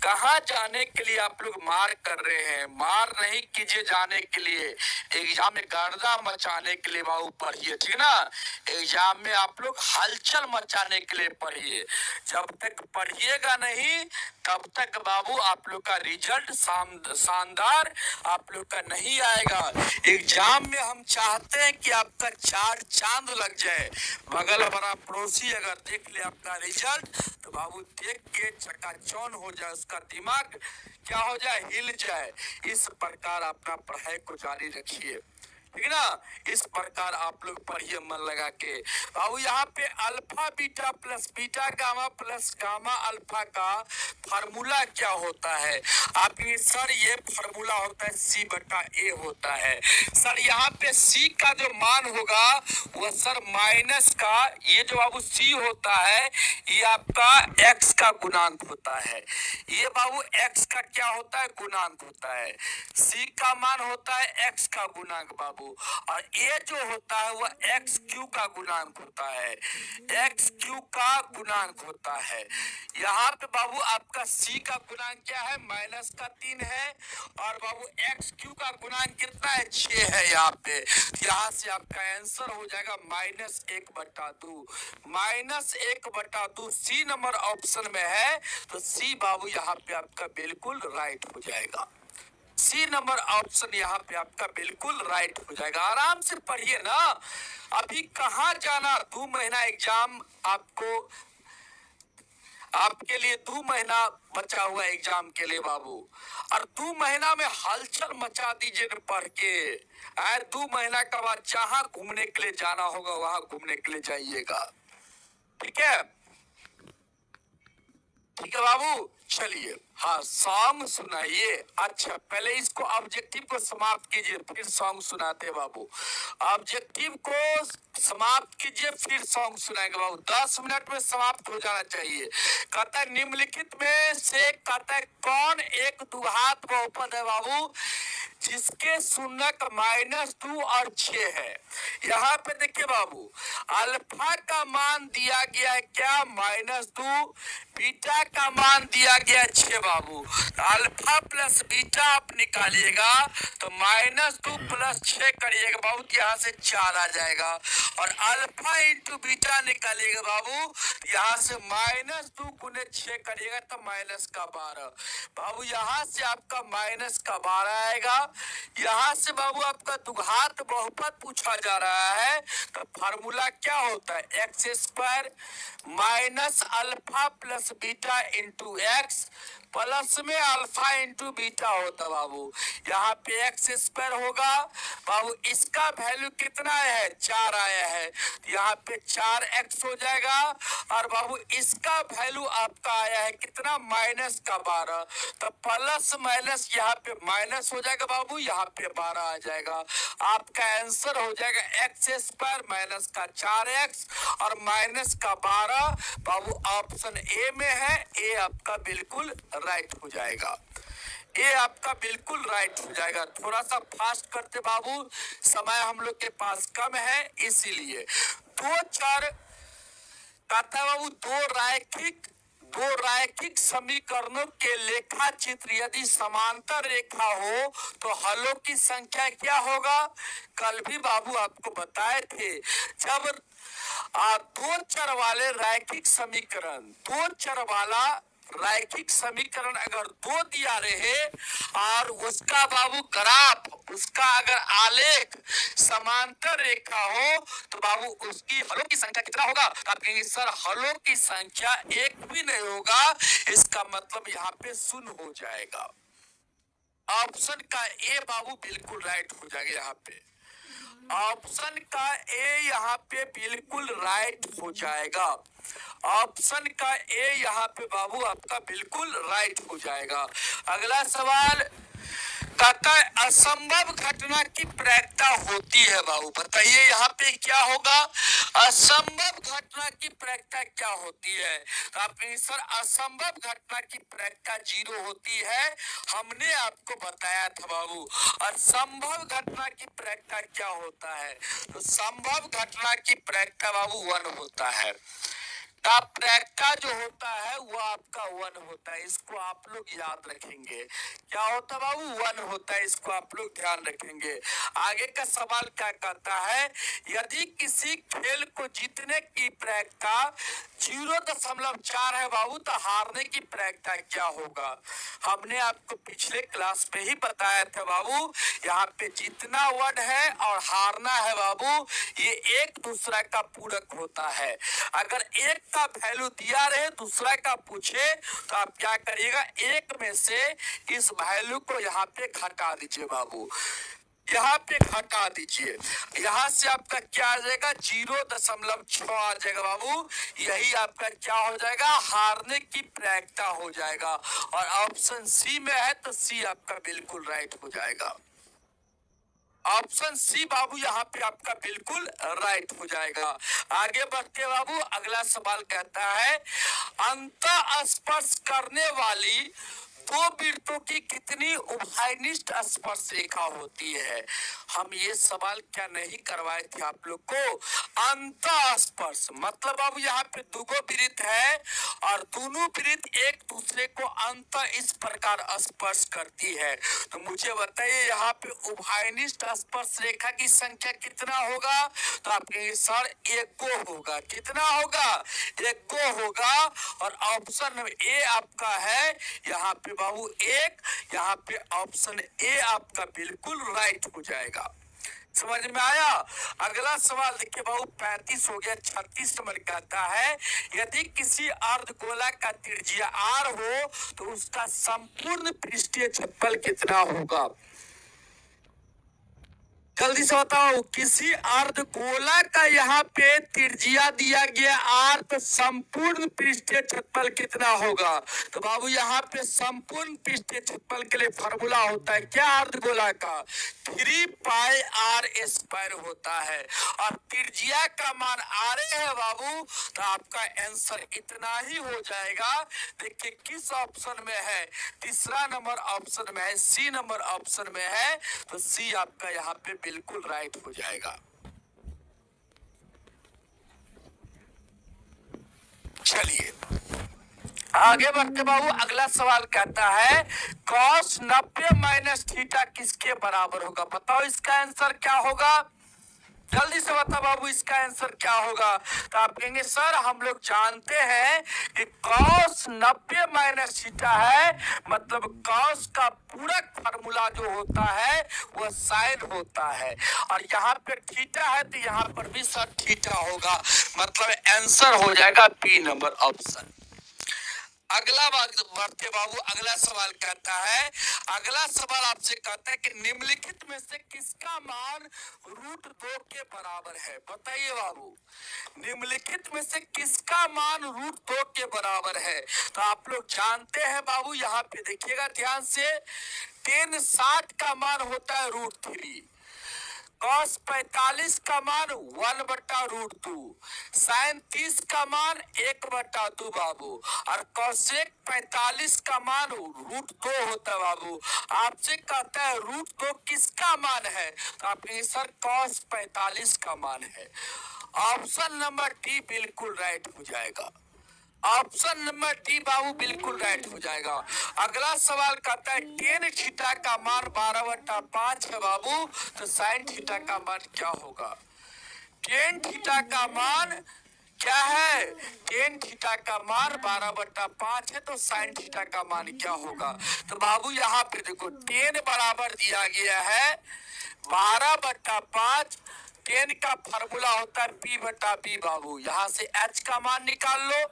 कहाँ जाने के लिए आप लोग मार कर रहे हैं? मार नहीं कीजिए जाने के लिए, एग्जाम में गर्दा मचाने के लिए बाबू पढ़िए, ठीक ना। एग्जाम में आप लोग हलचल मचाने के लिए पढ़िए। जब तक पढ़िएगा नहीं तब तक बाबू आप लोग का रिजल्ट शानदार आप लोग का नहीं आएगा। एग्जाम में हम चाहते हैं कि आपका चार चांद लग जाए। बगल वाला पड़ोसी अगर देख ले आपका रिजल्ट तो बाबू देख के चकाचौंध हो जाए, उसका दिमाग क्या हो जाए, हिल जाए। इस प्रकार अपना पढ़ाई को जारी रखिए, ठीक ना। इस प्रकार आप लोग पढ़िए मन लगा के। बाबू यहाँ पे alpha beta plus beta gamma plus gamma alpha का फार्मूला क्या होता है? आपके सर ये फार्मूला होता है सी बटा ए होता है। सर यहाँ पे सी का जो मान होगा वो सर माइनस का, ये जो बाबू सी होता है ये आपका एक्स का गुणांक होता है। ये बाबू एक्स का क्या होता है, गुणांक होता है। सी का मान होता है एक्स का गुणांक बाबू, और ए जो होता है वो एक्स क्यू का गुणांक होता है। एक्स क्यू का गुणांक होता है। यहाँ पे बाबू आपका सी का गुणांक क्या है, माइनस का 3 है, और बाबू एक्स क्यू का गुणांक कितना है, 6 है। यहाँ पे यहाँ से आपका आंसर हो जाएगा -1/2। -1/2 सी नंबर ऑप्शन में है, तो सी बाबू यहाँ पे आपका बिल्कुल राइट हो जाएगा। सी नंबर ऑप्शन यहाँ पे आपका बिल्कुल राइट हो जाएगा। आराम से पढ़िए ना, अभी कहाँ जाना, 2 महीना एग्जाम आपको, आपके लिए 2 महीना बचा हुआ एग्जाम के लिए बाबू, और 2 महीना में हलचल मचा दीजिए पढ़ के। 2 महीना के बाद जहां घूमने के लिए जाना होगा वहां घूमने के लिए जाइएगा, ठीक है, ठीक है बाबू। चलिए हाँ, सॉन्ग सुनाइए। अच्छा पहले इसको ऑब्जेक्टिव को समाप्त कीजिए फिर सॉन्ग सुनाते बाबू। ऑब्जेक्टिव को समाप्त कीजिए फिर सॉन्ग सुनाएंगे बाबू। 10 मिनट में समाप्त हो जाना चाहिए। कहता है निम्नलिखित में से कहता है कौन एक द्विघात बहुपद है बाबू जिसके शून्यक -2 और 6 है। यहाँ पे देखिए बाबू, अल्फा का मान दिया गया है क्या, -2, बीटा का मान दिया गया 6 बाबू। अल्फा प्लस बीटा आप निकालिएगा तो -2 + 6 करिएगा बाबू, यहाँ से 4 आ जाएगा। और अल्फा इंटू बीटा निकालिएगा बाबू, यहाँ से -2 × 6 करिएगा तो -12 बाबू, यहाँ से आपका -12 आएगा। यहाँ से बाबू आपका द्विघात बहुपद पूछा जा रहा है तो फार्मूला क्या होता है, x² - alpha plus beta into x plus में अल्फा इंटू बीटा होता बाबू। यहाँ पे x² होगा बाबू, इसका वैल्यू कितना है, 4 आया है, यहाँ पे 4x हो जाएगा। और बाबू इसका वैल्यू आपका आया है कितना, -12, तो प्लस माइनस यहाँ पे माइनस हो जाएगा बाबू, यहाँ पे 12 आ जाएगा। आपका आंसर हो जाएगा x² - का 4x और -12 बाबू, ऑप्शन ए में है। ए आपका बिल्कुल राइट हो जाएगा। ये आपका बिल्कुल राइट हो जाएगा। थोड़ा सा फास्ट करते बाबू, समय हम लोग के पास कम है इसीलिए। 2 कहता है बाबू, दो रैखिक समीकरणों के लेखा चित्र यदि समांतर रेखा हो तो हलों की संख्या क्या होगा। कल भी बाबू आपको बताए थे, जब 2 चर वाले रैखिक समीकरण, 2 चर वाला रैखिक समीकरण अगर 2 दिया रहे और उसका बाबू ग्राफ, उसका अगर आलेख समांतर रेखा हो तो बाबू उसकी हलों की संख्या कितना होगा। तो आप कहेंगे सर हलों की संख्या 1 भी नहीं होगा, इसका मतलब यहाँ पे 0 हो जाएगा। ऑप्शन का ए बाबू बिल्कुल राइट हो जाएगा। यहाँ पे ऑप्शन का ए यहाँ पे बिल्कुल राइट हो जाएगा। ऑप्शन का ए यहाँ पे बाबू आपका बिल्कुल राइट हो जाएगा। अगला सवाल कहता है असंभव घटना की प्रायिकता होती है बाबू, बताइए यहाँ पे क्या होगा, असंभव घटना की प्रायिकता क्या होती है। तो आप सर असंभव घटना की प्रायिकता 0 होती है, हमने आपको बताया था बाबू। और संभव घटना की प्रायिकता क्या होता है, तो संभव घटना की प्रायिकता बाबू 1 होता है। का प्रैक्टा जो होता है वो आपका 1 होता है, इसको आप लोग याद रखेंगे। क्या होता है बाबू? 1 होता है, इसको आप लोग ध्यान रखेंगे। आगे का सवाल क्या कहता है, यदि किसी खेल को जीतने की प्रैक्टा 0.4 है बाबू, तो हारने की प्रैक्टा क्या होगा? हमने आपको पिछले क्लास में ही बताया था बाबू, यहाँ पे जीतना 1 है और हारना है बाबू, ये एक दूसरा का पूरक होता है। अगर एक का वैल्यू दिया रहे, दूसरा का पूछे, तो आप क्या करिएगा, एक में से इस वैल्यू को यहाँ पे घटा दीजिए बाबू, यहाँ पे घटा दीजिए। यहाँ से आपका क्या आ जाएगा, 0.6 आ जाएगा बाबू। यही आपका क्या हो जाएगा, हारने की प्रैक्टा हो जाएगा। और ऑप्शन सी में है तो सी आपका बिल्कुल राइट हो जाएगा। ऑप्शन सी बाबू यहाँ पे आपका बिल्कुल राइट हो जाएगा। आगे बढ़ते बाबू, अगला सवाल कहता है, अंत स्पर्श करने वाली दो वृत्तों की कितनी उभयनिष्ठ स्पर्श रेखा होती है? हम ये सवाल क्या नहीं करवाए थे आप लोग को? अंत स्पर्श मतलब बाबू यहाँ पे दुगो वृत्त है और दोनों वृत्त एक दूसरे को अंत इस प्रकार स्पर्श करती है। तो मुझे बताइए यहाँ पे उभयनिष्ठ स्पर्श रेखा की संख्या कितना होगा? तो आप कहेंगे सर एक को होगा। कितना होगा? एक को होगा। और ऑप्शन ए आपका है यहाँ पे बाबू एक, यहाँ पे ऑप्शन ए आपका बिल्कुल राइट हो जाएगा। समझ में आया? अगला सवाल देखिए बाबू, 35 हो गया। 36 नंबर कहता है, यदि किसी अर्धगोला का त्रिज्या r हो तो उसका संपूर्ण पृष्ठीय क्षेत्रफल कितना होगा? जल्दी से बताओ, किसी अर्धगोला का यहाँ पे त्रिज्या दिया गया r, तो संपूर्ण पृष्ठीय क्षेत्रफल कितना होगा? तो बाबू यहाँ पे संपूर्ण पृष्ठीय क्षेत्रफल के लिए फॉर्मूला होता है क्या अर्धगोला का? 3πr² होता है। और त्रिज्या का मान r है बाबू, तो आपका आंसर इतना ही हो जाएगा। देखिए किस ऑप्शन में है, तीसरा नंबर ऑप्शन में है, सी नंबर ऑप्शन में है, तो सी आपका यहाँ पे बिल्कुल राइट हो जाएगा। चलिए आगे बढ़ते बाबू, अगला सवाल कहता है, cos 90 - थीटा किसके बराबर होगा? बताओ इसका आंसर क्या होगा? जल्दी से बता बाबू, इसका आंसर क्या होगा? तो आप कहेंगे सर हम लोग जानते हैं कि cos 90 - थीटा है, मतलब cos का पूरक फार्मूला जो होता है वो साइन होता है। और यहाँ पे थीटा है तो यहाँ पर भी सर थीटा होगा, मतलब आंसर हो जाएगा बी नंबर ऑप्शन। अगला बढ़ते बाबू, अगला सवाल कहता है, अगला सवाल आपसे कहता है कि निम्नलिखित में से किसका मान √2 के बराबर है? बताइए बाबू, निम्नलिखित में से किसका मान √2 के बराबर है? तो आप लोग जानते हैं बाबू, यहाँ पे देखिएगा ध्यान से, tan 60 का मान होता है √3, cos 45 का मान 1/√2, sin 30 का मान 1/2 बाबू, और cosec 45 का मान √2 होता है बाबू। आपसे कहता है √2 किसका मान है? तो आप कहेंगे सर cos 45 का मान है। ऑप्शन नंबर डी बिल्कुल राइट हो जाएगा। ऑप्शन नंबर डी बाबू बिल्कुल राइट हो जाएगा। अगला सवाल कहता है, tan थीटा का मान 12/5 है बाबू, तो sin थीटा का मान क्या होगा? tan थीटा का मान क्या है? tan थीटा का मान 12/5 है, तो sin थीटा का मान क्या होगा? तो बाबू यहाँ पे देखो, tan बराबर दिया गया है 12/5, tan का फार्मूला होता है P/B बाबू। यहाँ से h का मान निकाल लो,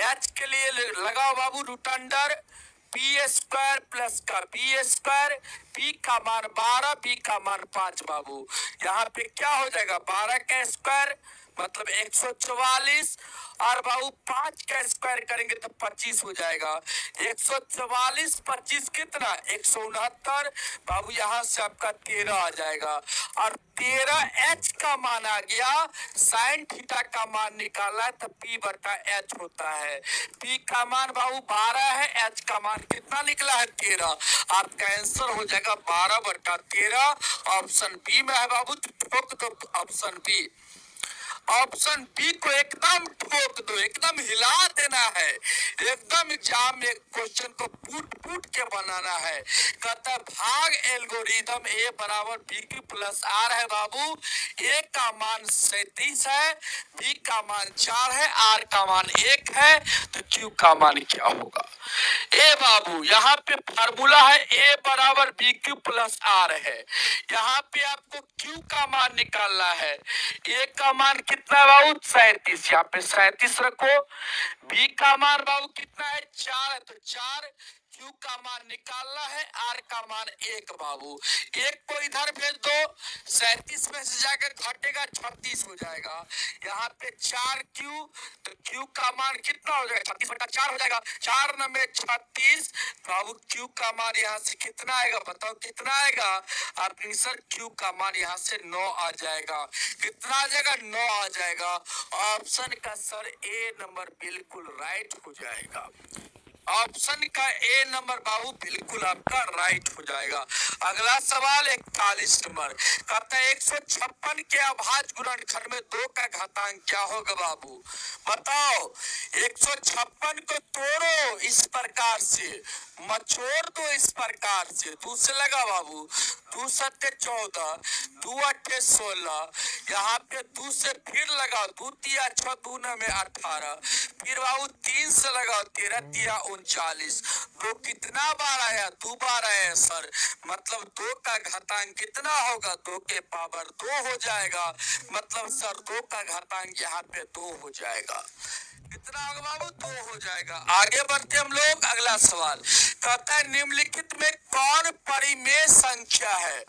h के लिए लगाओ बाबू √अंडर p² प्लस का b², p का मान 12, b का मान 5 बाबू। यहाँ पे क्या हो जाएगा, 12 का स्क्वायर मतलब 144, और बाबू 5 का स्क्वायर करेंगे तो 25 हो जाएगा। 144 25 कितना, 169 बाबू। यहाँ से आपका 13 आ जाएगा, और 13h का मान आ गया। sin थीटा का मान निकाला है तो P/H होता है। P का मान बाबू 12 है, H का मान कितना निकला है 13। आपका आंसर हो जाएगा 12/13। ऑप्शन बी में है बाबू, तो ठोक दो ऑप्शन बी। ऑप्शन बी को एकदम ठोक दो, एकदम हिला देना है, एकदम एग्जाम में क्वेश्चन को फूट फूट के बनाना है। कहता है भाग एल्गोरिदम ए बराबर बी क्यू प्लस आर है बाबू। ए का मान 37 है, बी का मान 4 है, आर का मान 1 है, तो क्यू का मान क्या होगा? ए बाबू यहाँ पे फार्मूला है ए बराबर बी क्यू प्लस आर है। यहाँ पे आपको क्यू का मान निकालना है। ए का मान कितना है बाबू? 37, यहाँ पे 37 रखो। बी का मान बाबू कितना है? 4 है, तो 4। क्यू का मान निकालना है, आर का मान 1 बाबू। 1 को इधर भेज दो, 37 में से जाकर घटेगा 36 हो जाएगा। यहाँ पे 4 क्यू, तो क्यू का मान कितना हो जाएगा? 36/4 हो जाएगा। 4 9 36 बाबू। क्यू का मान यहाँ से कितना आएगा? बताओ कितना आएगा? आपके सर क्यू का मान यहाँ से 9 आ जाएगा। कितना आ जाएगा? 9 आ जाएगा। ऑप्शन का सर ए नंबर बिल्कुल राइट हो जाएगा। ऑप्शन का ए नंबर बाबू बिल्कुल आपका राइट हो जाएगा। अगला सवाल 41 नंबर कहता है 156 के अभाज्य गुणनखंड में 2 का घातांक क्या होगा बाबू? बताओ। 156 को तोड़ो इस प्रकार से, मचोड़ दो इस प्रकार से। 2 से लगा बाबू, 2 7 14, 2 8 16, यहाँ पे 2 से फिर लगाओ, 2 3 6, 2 9 18, फिर बाबू 3 से लगाओ, 13 3 39। 2 कितना बार आया? 2 बार आया सर, मतलब 2 का घातांक कितना होगा? 2 के पावर 2 हो जाएगा। मतलब सर 2 का घातांक यहाँ पे 2 हो जाएगा। कितना होगा बाबू? 2 हो जाएगा। आगे बढ़ते हम लोग। अगला सवाल कहता है निम्नलिखित में कौन परिमेय संख्या है?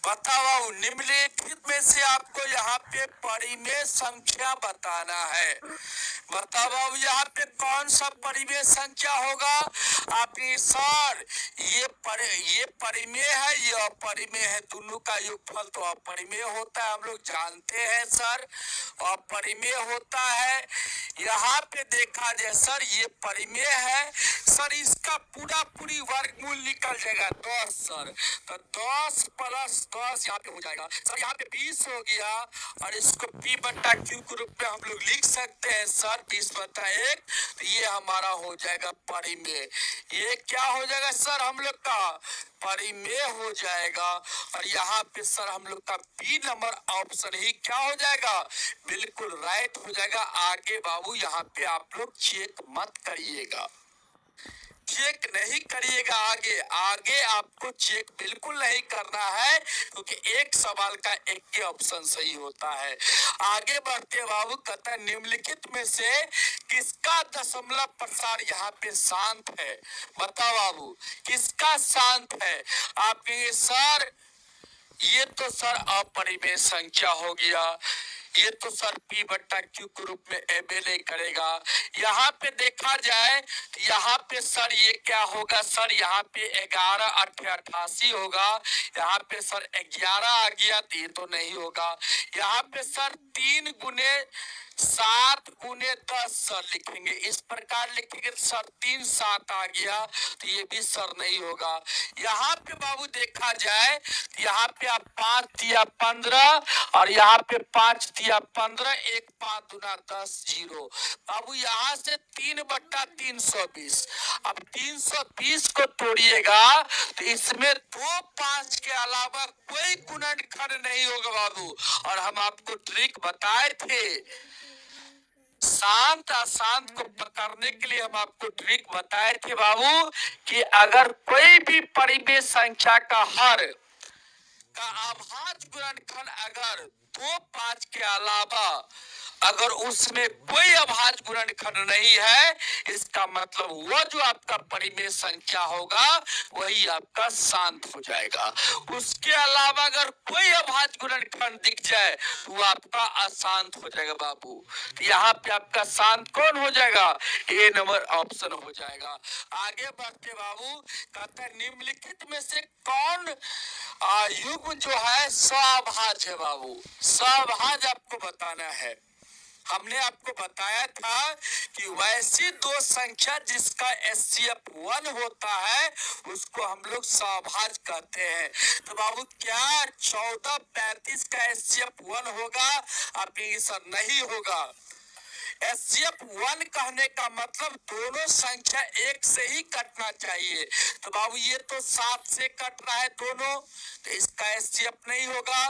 बताओ बाबू, निम्नलिखित में से आपको यहाँ पे परिमेय संख्या बताना है। बताओ बाबू यहाँ पे कौन सा परिमेय संख्या होगा? आपकी सर ये परिमेय है, ये अपरिमेय है, दोनों का योगफल तो अपरिमेय होता है, हम लोग जानते हैं सर। अपरिमेय होता है। यहाँ पे देखा जाए सर ये परिमेय है सर, इसका पूरी वर्गमूल निकल जाएगा 10 सर। तो 10 + 10 यहाँ पे हो जाएगा सर, यहाँ पे 20 हो गया, और इसको p बटा q के रूप में हम लोग लिख सकते हैं सर 20/1। तो ये हमारा हो जाएगा परिमेय। ये क्या हो जाएगा सर? हम लोग का परिमेय हो जाएगा। और यहाँ पे सर हम लोग का बी नंबर ऑप्शन ही क्या हो जाएगा? बिल्कुल राइट हो जाएगा। आगे बाबू यहाँ पे आप लोग चेक मत करिएगा, चेक नहीं करिएगा। आगे आपको चेक बिल्कुल नहीं करना है, क्योंकि एक सवाल का एक के ऑप्शन सही होता है। आगे बढ़ते बाबू कहता है निम्नलिखित में से किसका दशमलव प्रसार यहाँ पे शांत है? बताओ बाबू किसका शांत है? आप कहेंगे सर ये तो सर अपरिमेय संख्या हो गया, ये तो सर p बट्टा q के रूप में एबे करेगा। यहाँ पे देखा जाए तो यहाँ पे सर ये क्या होगा? सर यहाँ पे 11 8 88 होगा। यहाँ पे सर 11 आ गया तो ये तो नहीं होगा। यहाँ पे सर 3 गुने 7 गुने 10 सर लिखेंगे, इस प्रकार लिखेंगे सर 3 7 आ गया तो ये भी सर नहीं होगा। यहाँ पे बाबू देखा जाए यहाँ पे आप 5 दिया 15, और यहाँ पे 5 दिया 15, 1 5 दूना 10 0 बाबू। यहाँ से 3/320। अब 320 को तोड़िएगा तो इसमें 2 5 के अलावा कोई गुणनखंड नहीं होगा बाबू। और हम आपको ट्रिक बताए थे, शांत अशांत को पकड़ने के लिए हम आपको ट्रिक बताए थे बाबू, कि अगर कोई भी परिमेय संख्या का हर का अभाज्य गुणनखंड अगर 2 5 के अलावा अगर उसमें कोई अभाज्य गुणनखंड नहीं है, इसका मतलब वह जो आपका परिमेय संख्या होगा वही आपका शांत हो जाएगा। उसके अलावा अगर कोई अभाज्य गुणनखंड दिख जाए तो वो आपका अशांत हो जाएगा बाबू। तो यहाँ पे आपका शांत कौन हो जाएगा? ए नंबर ऑप्शन हो जाएगा। आगे बढ़ते बाबू कहते हैं निम्नलिखित में से कौन युग्म जो है सअभाज्य है बाबू? सअभाज्य आपको बताना है। हमने आपको बताया था कि वैसी दो संख्या जिसका एचसीएफ 1 होता है उसको हम लोग सहभाज्य कहते हैं। तो बाबू क्या 1435 का एचसीएफ 1 होगा? आप कहेंगे सर नहीं होगा। एचसीएफ 1 कहने का मतलब दोनों संख्या एक से ही कटना चाहिए। तो बाबू ये तो 7 से कट रहा है दोनों, तो इसका एचसीएफ नहीं होगा।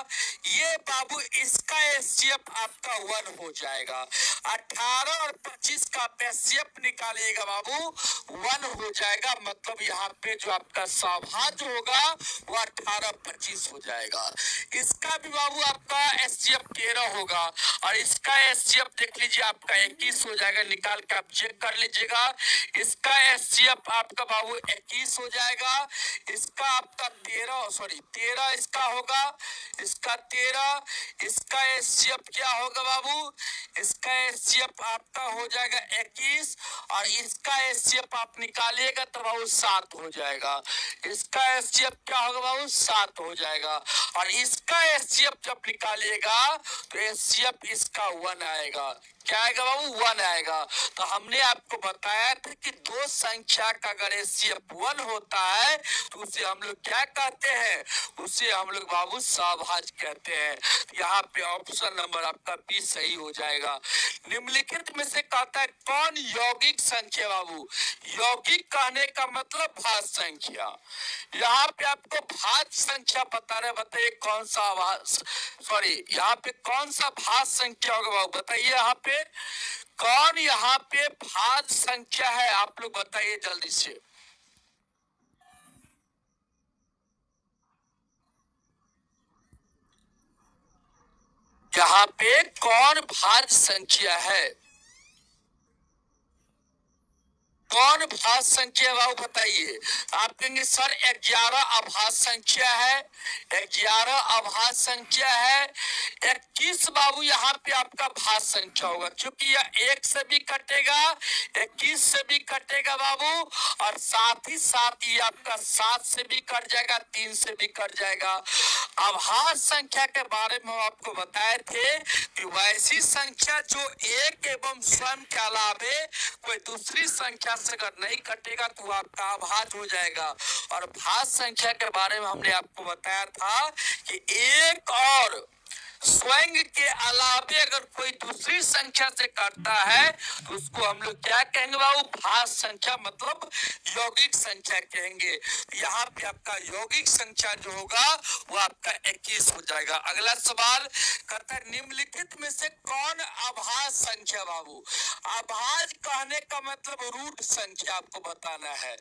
ये बाबू इसका एचसीएफ आपका 1 हो जाएगा। 18 और 25 का एचसीएफ निकालिएगा बाबू 1 हो जाएगा, मतलब यहाँ पे जो आपका सहभाज्य होगा वो 18-25 हो जाएगा। इसका भी बाबू आपका एचसीएफ 13 होगा और इसका एचसीएफ देख लीजिए आपका 21 हो जाएगा, निकाल के आप चेक कर लीजिएगा। इसका एचसीएफ आपका बाबू 21 हो जाएगा। इसका आपका 13 इसका होगा, इसका 13, इसका एचसीएफ क्या होगा बाबू? इसका एचसीएफ आपका हो जाएगा 21 और इसका एचसीएफ आप निकालिएगा तो बाबू 7 हो जाएगा। इसका एचसीएफ क्या होगा बाबू? 7 हो जाएगा और इसका एचसीएफ जब निकालिएगा तो एचसीएफ इसका 1 आएगा। क्या आएगा बाबू? 1 आएगा। तो हमने आपको बताया था कि दो संख्या का अगर एचसीएफ 1 होता है तो उसे हम लोग क्या कहते हैं? उसे हम लोग बाबू सहभाज्य कहते हैं। यहाँ पे ऑप्शन नंबर आपका बी सही हो जाएगा। निम्नलिखित में से कहता है कौन यौगिक संख्या? बाबू यौगिक कहने का मतलब भाज्य संख्या। यहाँ पे आपको भाज्य संख्या बता रहे, बताइए कौन सा यहाँ पे कौन सा भाज्य संख्या होगा बाबू? बताइए यहाँ पे कौन यहाँ पे भाज्य संख्या है? आप लोग बताइए जल्दी से। यहाँ पे कौन भाज्य संख्या है? कौन भाज्य संख्या बाबू बताइए। आप कहेंगे सर 11 अभाज्य संख्या है, 11 अभाज्य संख्या है। 21 बाबू यहाँ पे आपका भाज्य संख्या होगा, क्योंकि यह 1 से भी कटेगा, 21 से भी कटेगा बाबू, और साथ ही साथ ये आपका 7 से भी कट जाएगा, 3 से भी कट जाएगा। अभाज्य संख्या के बारे में आपको बताए थे कि वैसी संख्या जो एक एवं स्वयं के अलावे कोई दूसरी संख्या से अगर नहीं कटेगा तो आपका अभाज्य हो जाएगा। और भाज्य संख्या के बारे में हमने आपको बताया था कि एक और स्वयं के अलावे अगर कोई दूसरी संख्या से करता है तो उसको हम लोग क्या कहेंगे बाबू? भाज्य संख्या, मतलब यौगिक संख्या कहेंगे। यहाँ पे आपका यौगिक संख्या जो होगा वो आपका 21 हो जाएगा। अगला सवाल कहता है निम्नलिखित में से कौन अभाज्य संख्या? बाबू अभाज्य कहने का मतलब रूट संख्या आपको बताना है।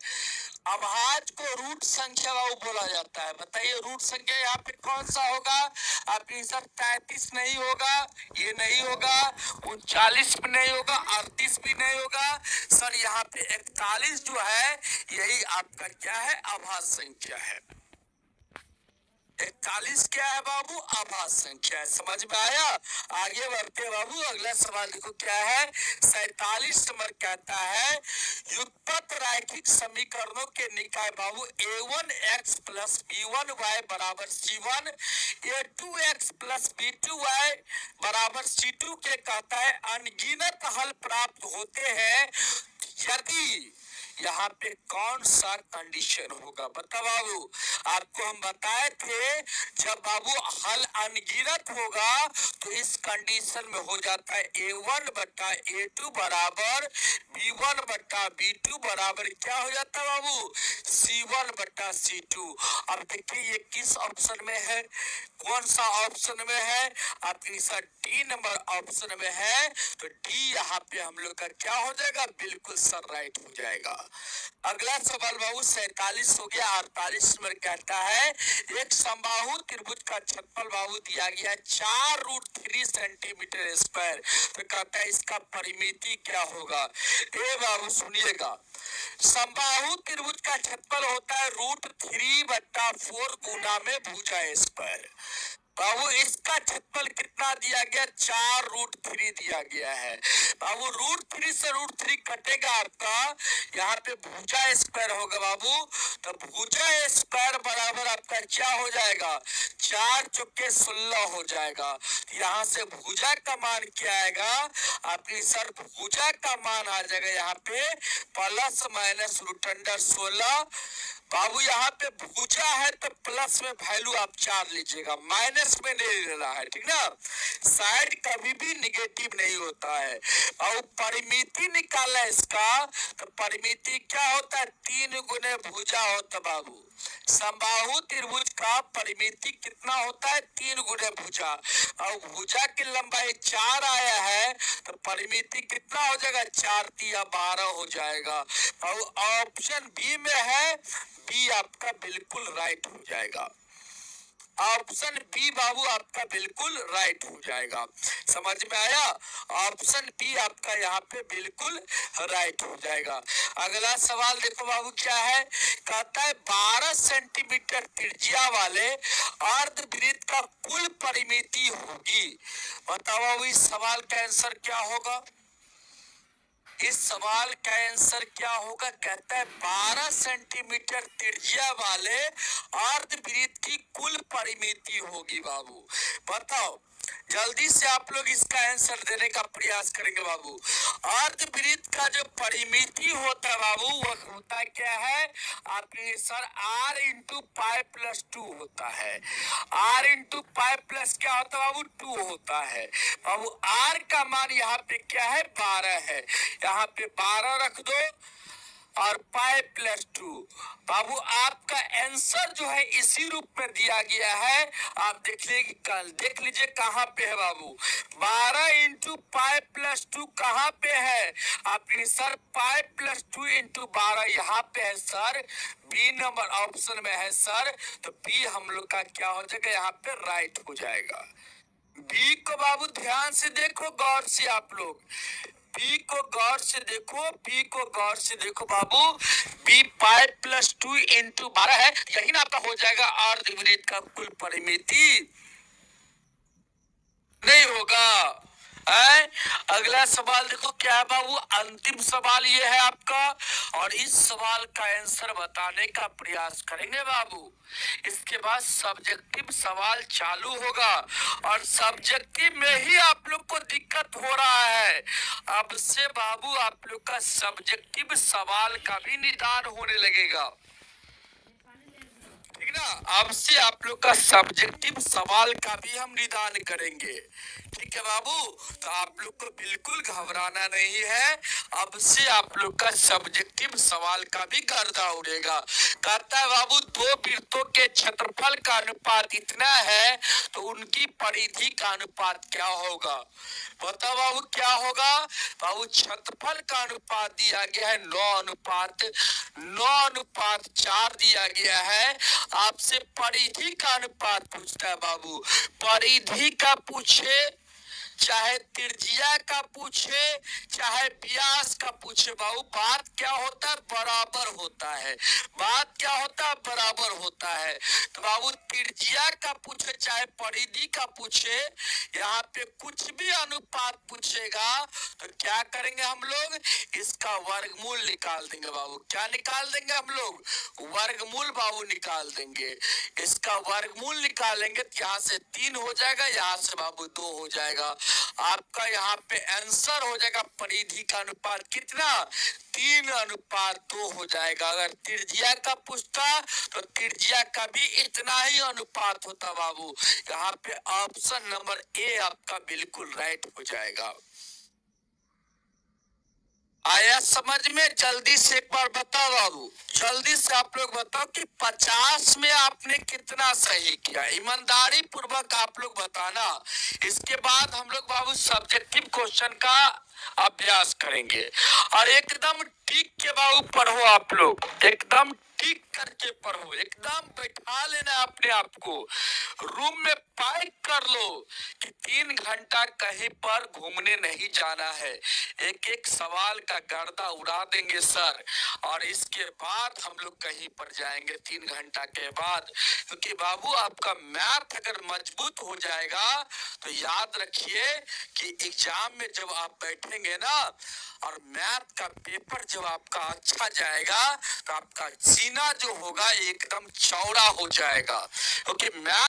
अभाज्य को रूट संख्या बाबू बोला जाता है। बताइए रूट संख्या यहाँ पे कौन सा होगा? आपके सर 33 नहीं होगा, ये नहीं होगा, 39 भी नहीं होगा, 38 भी नहीं होगा सर। यहाँ पे 41 जो है यही आपका क्या है? अभाज्य संख्या है। 41 क्या है बाबू? अभाज्य संख्या है। समझ में आया? आगे बढ़ते बाबू, अगला सवाल देखो क्या है। 47 नंबर कहता है युगपत रैखिक समीकरणों के निकाय बाबू a1x प्लस b1y बराबर c1, a2x प्लस b2y बराबर c2 के कहता है अनगिनत हल प्राप्त होते हैं यदि यहाँ पे कौन सा कंडीशन होगा? बता बाबू, आपको हम बताए थे जब बाबू हल अनगिनत होगा तो इस कंडीशन में हो जाता है a1 बटा a2 बराबर b1 बटा b2 बराबर क्या हो जाता है बाबू? c1 बटा c2। अब देखिए ये किस ऑप्शन में है, कौन सा ऑप्शन में है? आपके सर डी नंबर ऑप्शन में है, तो डी यहाँ पे हम लोग का क्या हो जाएगा? बिल्कुल सर राइट हो जाएगा। अगला सवाल बाबू 47 हो गया। 48 नंबर कहता है एक समबाहु त्रिभुज का क्षेत्रफल बाबू दिया गया है 4√3 सेंटीमीटर स्क्वायर, तो कहता है इसका परिमिति क्या होगा? ए बाबू सुनिएगा, समबाहु त्रिभुज का क्षेत्रफल होता है √3/4 गुना में भुजा स्क्वायर। बाबू इसका क्षेत्रफल कितना दिया गया, 4√3 दिया गया है। बाबू √3 से √3 कटेगा आपका, यहाँ पे भुजा स्क्वायर होगा बाबू, तो भुजा स्क्वायर बराबर आपका क्या हो जाएगा, 4 चौके 16 हो जाएगा। तो यहाँ से भुजा का मान क्या आएगा आपकी सर, भुजा का मान आ जाएगा यहाँ पे ±√16। बाबू यहाँ पे भुजा है तो प्लस में वैल्यू आप 4 लीजिएगा, माइनस में नहीं लेना है, ठीक ना। साइड कभी भी निगेटिव नहीं होता है। और परिमिति निकाला इसका, तो परिमिति क्या होता है, 3 गुने भुजा होता बाबू। समबाहु त्रिभुज का परिमिति कितना होता है, 3 गुने भुजा। और भुजा की लंबाई 4 आया है तो परिमिति कितना हो जाएगा, 4 तिया 12 हो जाएगा। और ऑप्शन बी में है, बी आपका बिल्कुल राइट हो जाएगा। ऑप्शन बी बाबू आपका बिल्कुल राइट हो जाएगा। समझ में आया, ऑप्शन बी आपका यहाँ पे बिल्कुल राइट हो जाएगा। अगला सवाल देखो बाबू क्या है, कहता है 12 सेंटीमीटर त्रिज्या वाले अर्धवृत्त का कुल परिमिति होगी। बताओ बाबू इस सवाल का आंसर क्या होगा, इस सवाल का आंसर क्या होगा, कहता है 12 सेंटीमीटर त्रिज्या वाले अर्धवृत्त की कुल परिमिति होगी बाबू। बताओ जल्दी से आप लोग इसका आंसर देने का प्रयास करेंगे बाबू। अर्धवृत्त का जो परिमिति होता है बाबू, वो होता क्या है आपके sir, r into pi plus 2 होता है। r इंटू पाई प्लस क्या होता है बाबू, 2 होता है बाबू। r का मान यहाँ पे क्या है, 12 है, यहाँ पे 12 रख दो और पाई प्लस 2। बाबू आपका आंसर जो है इसी रूप में दिया गया है, आप देख लीजिए कहाँ पे है बाबू, 12 इंटू पाई प्लस 2 कहाँ पे है आपके सर, पाई प्लस 2 इंटू 12 यहाँ पे है सर, बी नंबर ऑप्शन में है सर। तो बी हम लोग का क्या हो जाएगा, यहाँ पे राइट हो जाएगा। बी को बाबू ध्यान से देखो, गौर से आप लोग बी को गौर से देखो, बी को गौर से देखो बाबू, बी पाई प्लस 2 इंटू 12 है, यही ना आपका हो जाएगा अर्धवृत्त का कुल परिमिति, नहीं होगा। अगला सवाल देखो क्या है बाबू, अंतिम सवाल ये है आपका, और इस सवाल का आंसर बताने का प्रयास करेंगे बाबू। इसके बाद सब्जेक्टिव सवाल चालू होगा, और सब्जेक्टिव में ही आप लोग को दिक्कत हो रहा है। अब से बाबू आप लोग का सब्जेक्टिव सवाल का भी निदान होने लगेगा, ठीक ना। अब से आप लोग का सब्जेक्टिव सवाल का भी हम निदान करेंगे, ठीक है बाबू। तो आप लोग को बिल्कुल घबराना नहीं है, अब से आप लोग का सब्जेक्टिव सवाल का भी गर्दा उड़ेगा। कहता है बाबू दो वृत्तों के क्षेत्रफल का अनुपात इतना है तो उनकी परिधि का अनुपात क्या होगा। बताओ बाबू क्या होगा, बाबू क्षेत्रफल का अनुपात दिया गया है 9:4 दिया गया है। आपसे परिधि का अनुपात पूछता है बाबू, परिधि का पूछे चाहे त्रिज्या का पूछे चाहे व्यास का पूछे बाबू, बात क्या होता है, बराबर होता है। बात क्या होता है, बराबर होता है। तो बाबू त्रिज्या का पूछे चाहे परिधि का पूछे, यहाँ पे कुछ भी अनुपात पूछेगा तो क्या करेंगे हम लोग, इसका वर्गमूल निकाल देंगे बाबू। क्या निकाल देंगे हम लोग, वर्गमूल बाबू निकाल देंगे। इसका वर्गमूल निकालेंगे तो यहाँ से 3 हो जाएगा, यहाँ से बाबू 2 हो जाएगा। आपका यहाँ पे आंसर हो जाएगा परिधि का अनुपात कितना, 3:2 हो जाएगा। अगर त्रिज्या का पूछता तो त्रिज्या का भी इतना ही अनुपात होता बाबू। यहाँ पे ऑप्शन नंबर ए आपका बिल्कुल राइट हो जाएगा। आया समझ में, जल्दी से एक बार बताओ बाबू, जल्दी से आप लोग बताओ कि 50 में आपने कितना सही किया, ईमानदारी पूर्वक आप लोग बताना। इसके बाद हम लोग बाबू सब्जेक्टिव क्वेश्चन का अभ्यास करेंगे, और एकदम टिक के बाबू पढ़ो आप लोग, एकदम टिक करके पढ़ो, एकदम बैठा लेना अपने आप को, रूम में पैक कर लो कि 3 घंटा कहीं पर घूमने नहीं जाना है। एक एक सवाल का गर्दा उड़ा देंगे सर, और इसके बाद हम लोग कहीं पर जाएंगे 3 घंटा के बाद। क्योंकि बाबू आपका मैथ अगर मजबूत हो जाएगा तो याद रखिए कि एग्जाम में जब आप बैठेंगे ना, और मैथ का पेपर जब आपका अच्छा जाएगा तो आपका सीना जो होगा एकदम चौड़ा हो जाएगा, क्योंकि मैथ